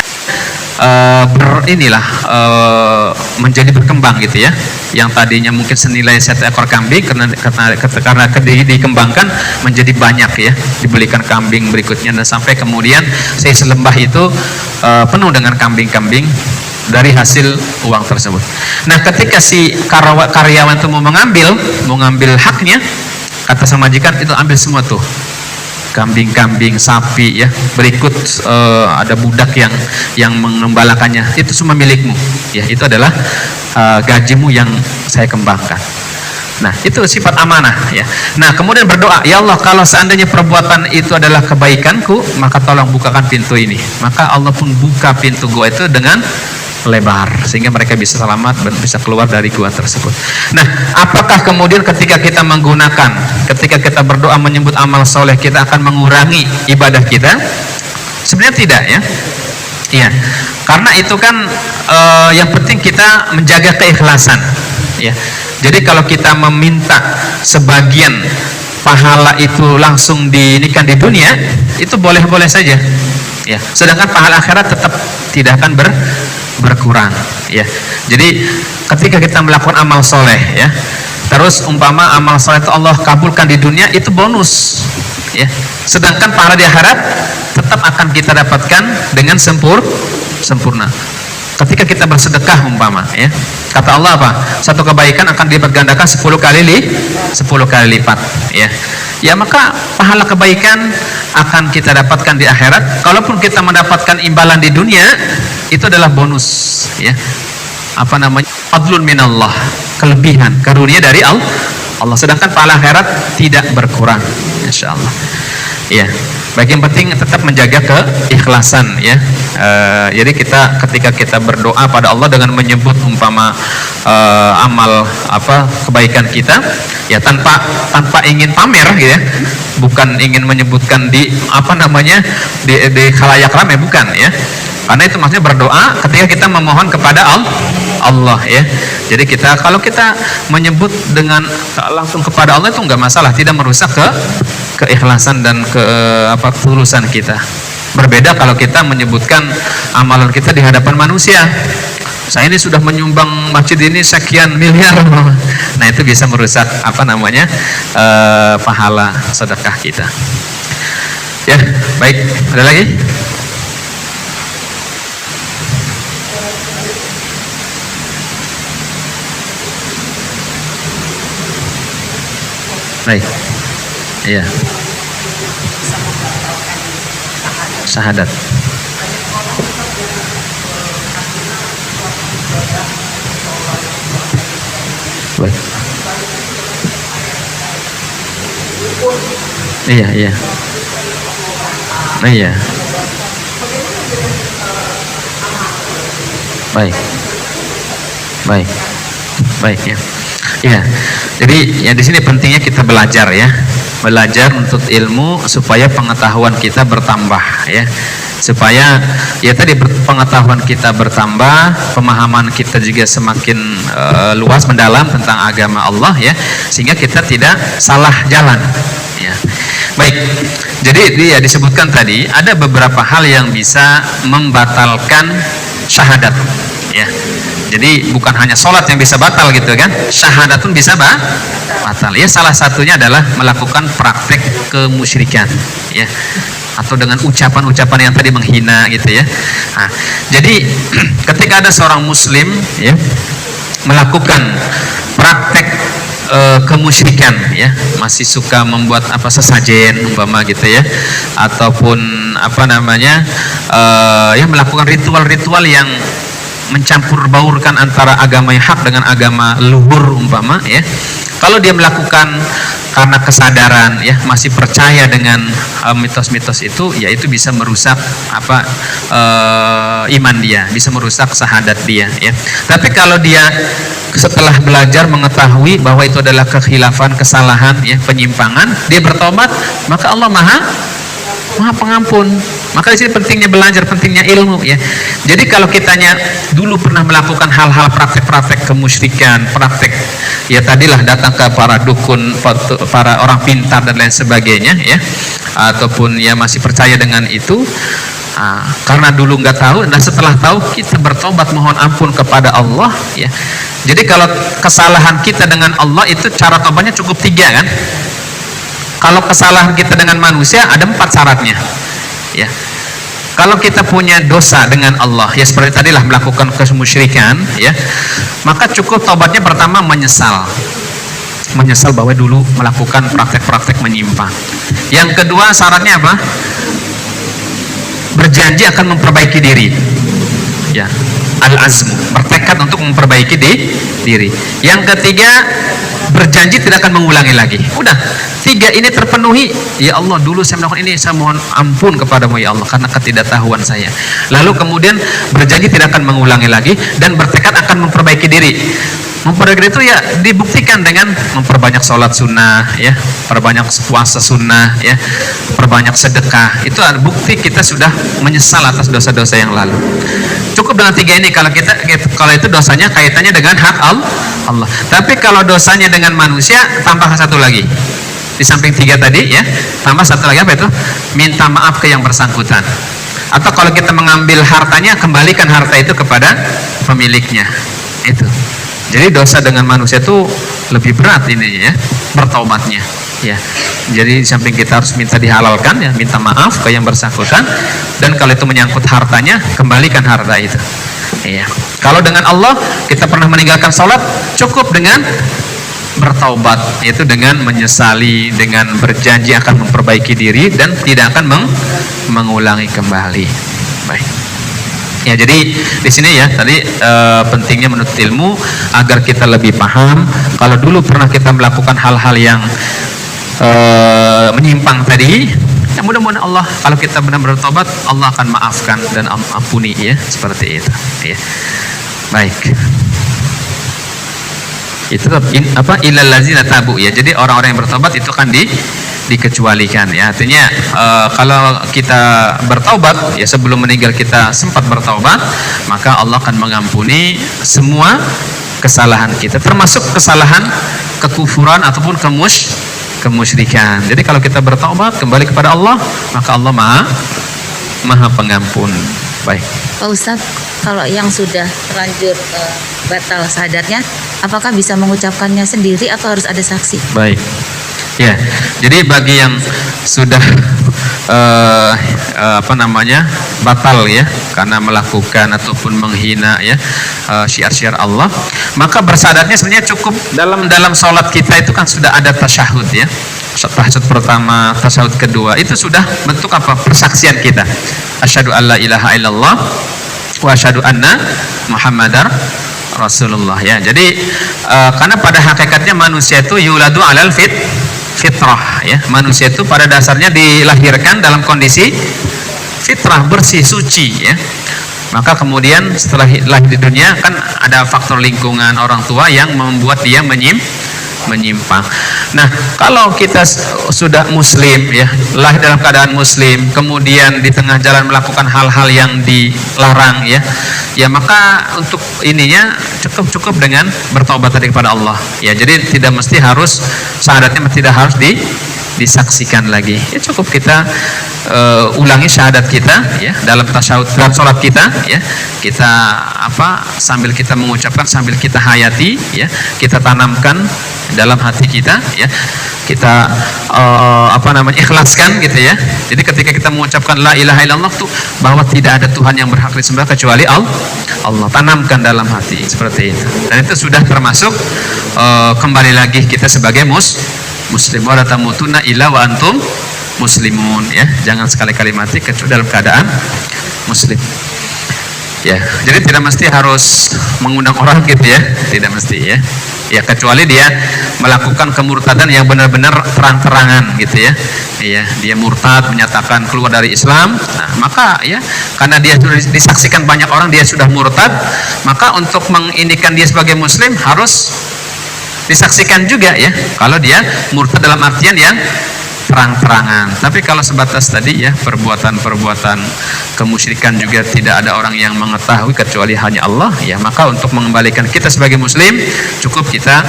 menjadi berkembang gitu ya. Yang tadinya mungkin senilai 1 ekor kambing karena dikembangkan menjadi banyak ya, dibelikan kambing berikutnya, dan sampai kemudian selembah itu penuh dengan kambing-kambing dari hasil uang tersebut. Nah, ketika si karyawan itu mau mengambil haknya, kata sang majikan, itu ambil semua tuh, kambing-kambing, sapi ya, berikut ada budak yang mengembalakannya, itu semua milikmu ya, itu adalah gajimu yang saya kembangkan. Nah, itu sifat amanah ya. Nah, kemudian berdoa, ya Allah, kalau seandainya perbuatan itu adalah kebaikanku, maka tolong bukakan pintu ini. Maka Allah pun buka pintu gua itu dengan lebar sehingga mereka bisa selamat dan bisa keluar dari gua tersebut. Nah, apakah kemudian ketika kita berdoa menyebut amal soleh kita akan mengurangi ibadah kita? Sebenarnya tidak ya. Iya, karena itu kan yang penting kita menjaga keikhlasan ya. Jadi kalau kita meminta sebagian pahala itu langsung dinikah di dunia, itu boleh-boleh saja ya. Sedangkan pahala akhirat tetap tidak akan berkurang ya. Jadi ketika kita melakukan amal soleh ya, terus umpama amal soleh itu Allah kabulkan di dunia, itu bonus ya. Sedangkan pahala di akhirat tetap akan kita dapatkan dengan sempurna. Ketika kita bersedekah umpama ya, kata Allah apa? Satu kebaikan akan dilipat gandakan 10 kali lipat ya. Ya, maka pahala kebaikan akan kita dapatkan di akhirat. Kalaupun kita mendapatkan imbalan di dunia, itu adalah bonus ya. Apa namanya? Fadlun minallah, kelebihan, karunia dari Allah. Sedangkan pahala akhirat tidak berkurang, insyaallah. Ya, baik, yang penting tetap menjaga keikhlasan ya. Jadi ketika kita berdoa pada Allah dengan menyebut umpama amal kebaikan kita ya, tanpa ingin pamer gitu ya, bukan ingin menyebutkan di khalayak ramai, bukan ya. Karena itu maksudnya berdoa ketika kita memohon kepada Allah ya. Jadi kalau kita menyebut dengan langsung kepada Allah itu enggak masalah, tidak merusak keikhlasan dan ketulusan kita. Berbeda kalau kita menyebutkan amalan kita di hadapan manusia. Saya ini sudah menyumbang masjid ini sekian miliar. Nah, itu bisa merusak pahala sedekah kita. Ya, baik. Ada lagi? Baik. Iya. Syahadat. Baik. Iya. Nah, iya. Baik ya. Ya, jadi ya di sini pentingnya kita belajar ya, belajar untuk ilmu supaya pengetahuan kita bertambah ya, supaya ya tadi pengetahuan kita bertambah, pemahaman kita juga semakin luas mendalam tentang agama Allah ya, sehingga kita tidak salah jalan ya. Baik, jadi dia disebutkan tadi ada beberapa hal yang bisa membatalkan syahadat ya. Jadi bukan hanya sholat yang bisa batal gitu kan, syahadat pun bisa batal ya. Salah satunya adalah melakukan praktek kemusyrikan ya, atau dengan ucapan-ucapan yang tadi menghina gitu ya. Nah, jadi ketika ada seorang muslim ya melakukan praktek kemusyrikan ya, masih suka membuat sesajen umpama gitu ya, ataupun ya melakukan ritual-ritual yang mencampur baurkan antara agama yang hak dengan agama luhur umpama ya. Kalau dia melakukan karena kesadaran ya, masih percaya dengan mitos-mitos itu, ya itu bisa merusak iman dia, bisa merusak syahadat dia ya. Tapi kalau dia setelah belajar mengetahui bahwa itu adalah kekhilafan, kesalahan ya, penyimpangan, dia bertobat, maka Allah Maha Pengampun. Maka di sini pentingnya belajar, pentingnya ilmu ya. Jadi kalau kitanya dulu pernah melakukan hal-hal praktek-praktek kemusyrikan, praktek ya tadilah datang ke para dukun, para orang pintar dan lain sebagainya ya, ataupun ya masih percaya dengan itu, karena dulu nggak tahu, nah setelah tahu kita bertobat mohon ampun kepada Allah ya. Jadi kalau kesalahan kita dengan Allah itu cara tobatnya cukup 3 kan. Kalau kesalahan kita dengan manusia ada 4 syaratnya ya. Kalau kita punya dosa dengan Allah ya, seperti tadilah melakukan kemusyrikan ya, maka cukup tobatnya pertama menyesal bahwa dulu melakukan praktek-praktek menyimpang. Yang kedua syaratnya apa? Berjanji akan memperbaiki diri ya, al-azmu, bertekad untuk memperbaiki diri. Yang ketiga berjanji tidak akan mengulangi lagi. Udah 3 ini terpenuhi, ya Allah dulu saya melakukan ini, saya mohon ampun kepadamu ya Allah karena ketidaktahuan saya. Lalu kemudian berjanji tidak akan mengulangi lagi dan bertekad akan memperbaiki diri. Memperbaiki itu ya dibuktikan dengan memperbanyak sholat sunnah ya, perbanyak puasa sunnah ya, perbanyak sedekah. Itu ada bukti kita sudah menyesal atas dosa-dosa yang lalu. Cukup dengan 3 ini kalau kalau itu dosanya kaitannya dengan hak Allah. Tapi kalau dosanya dengan manusia tambah 1 lagi. Di samping 3 tadi ya, tambah 1 lagi apa itu? Minta maaf ke yang bersangkutan. Atau kalau kita mengambil hartanya, kembalikan harta itu kepada pemiliknya. Itu. Jadi dosa dengan manusia itu lebih berat ini ya, bertaubatnya ya. Jadi di samping kita harus minta dihalalkan ya, minta maaf ke yang bersangkutan, dan kalau itu menyangkut hartanya, kembalikan harta itu. Iya. Kalau dengan Allah kita pernah meninggalkan sholat, cukup dengan bertaubat, yaitu dengan menyesali, dengan berjanji akan memperbaiki diri dan tidak akan mengulangi kembali. Baik. Ya, jadi di sini ya tadi pentingnya menuntut ilmu agar kita lebih paham. Kalau dulu pernah kita melakukan hal-hal yang menyimpang tadi, ya mudah-mudahan Allah kalau kita benar-benar bertobat, Allah akan maafkan dan ampuni ya, seperti itu ya. Baik. Itu ilal ladzina tabu ya. Jadi orang-orang yang bertobat itu kan dikecualikan ya. Artinya kalau kita bertaubat ya, sebelum meninggal kita sempat bertaubat, maka Allah akan mengampuni semua kesalahan kita, termasuk kesalahan kekufuran ataupun kemusyrikan. Jadi kalau kita bertaubat kembali kepada Allah, maka Allah Maha Pengampun. Baik. Pak Ustadz, kalau yang sudah terlanjur batal syahadatnya, apakah bisa mengucapkannya sendiri atau harus ada saksi? Baik. Ya, jadi bagi yang sudah batal ya karena melakukan ataupun menghina ya syiar-syiar Allah, maka bersyahadatnya sebenarnya cukup dalam sholat kita itu kan sudah ada tasyahud ya. Tasyahud pertama, tasyahud kedua itu sudah bentuk apa? Persaksian kita. Asyhadu alla ilaha illallah wa asyhadu anna Muhammadar Rasulullah ya. Jadi karena pada hakikatnya manusia itu yuladu alal fitrah ya. Manusia itu pada dasarnya dilahirkan dalam kondisi fitrah, bersih, suci ya. Maka kemudian setelah lahir di dunia kan ada faktor lingkungan orang tua yang membuat dia menyimpang. Nah, kalau kita sudah muslim ya, lahir dalam keadaan muslim, kemudian di tengah jalan melakukan hal-hal yang dilarang ya, ya maka untuk ininya cukup dengan bertobat tadi kepada Allah ya. Jadi tidak mesti harus syahadatnya tidak harus disaksikan lagi ya, cukup kita ulangi syahadat kita ya dalam tasyahud, dalam sholat kita ya, kita sambil kita mengucapkan, sambil kita hayati ya, kita tanamkan dalam hati kita ya, kita ikhlaskan gitu ya. Jadi ketika kita mengucapkan la ilaha illallah tuh bahwa tidak ada Tuhan yang berhak disembah kecuali Allah, tanamkan dalam hati seperti itu, dan itu sudah termasuk kembali lagi kita sebagai muslim. Wa la tamutunna illa wa antum muslimun ya, jangan sekali-kali mati kecuali dalam keadaan muslim. Ya, jadi tidak mesti harus mengundang orang gitu ya, tidak mesti ya. Ya kecuali dia melakukan kemurtadan yang benar-benar terang-terangan gitu ya. Iya, dia murtad, menyatakan keluar dari Islam. Nah, maka ya karena dia sudah disaksikan banyak orang dia sudah murtad, maka untuk mengindikan dia sebagai muslim harus disaksikan juga ya. Kalau dia murtad dalam artian yang terang-terangan. Tapi kalau sebatas tadi ya perbuatan-perbuatan kemusyrikan juga tidak ada orang yang mengetahui kecuali hanya Allah ya, maka untuk mengembalikan kita sebagai muslim cukup kita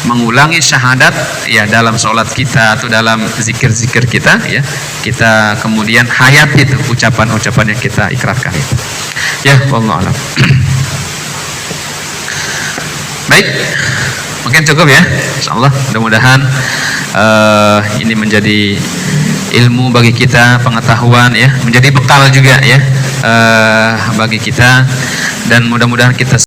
mengulangi syahadat ya dalam sholat kita atau dalam zikir-zikir kita ya, kita kemudian hayati itu ucapan-ucapan yang kita ikrarkan itu ya. Wallahu a'lam. Baik, mungkin cukup ya, insyaallah. Mudah-mudahan ini menjadi ilmu bagi kita, pengetahuan ya, menjadi bekal juga ya bagi kita, dan mudah-mudahan kita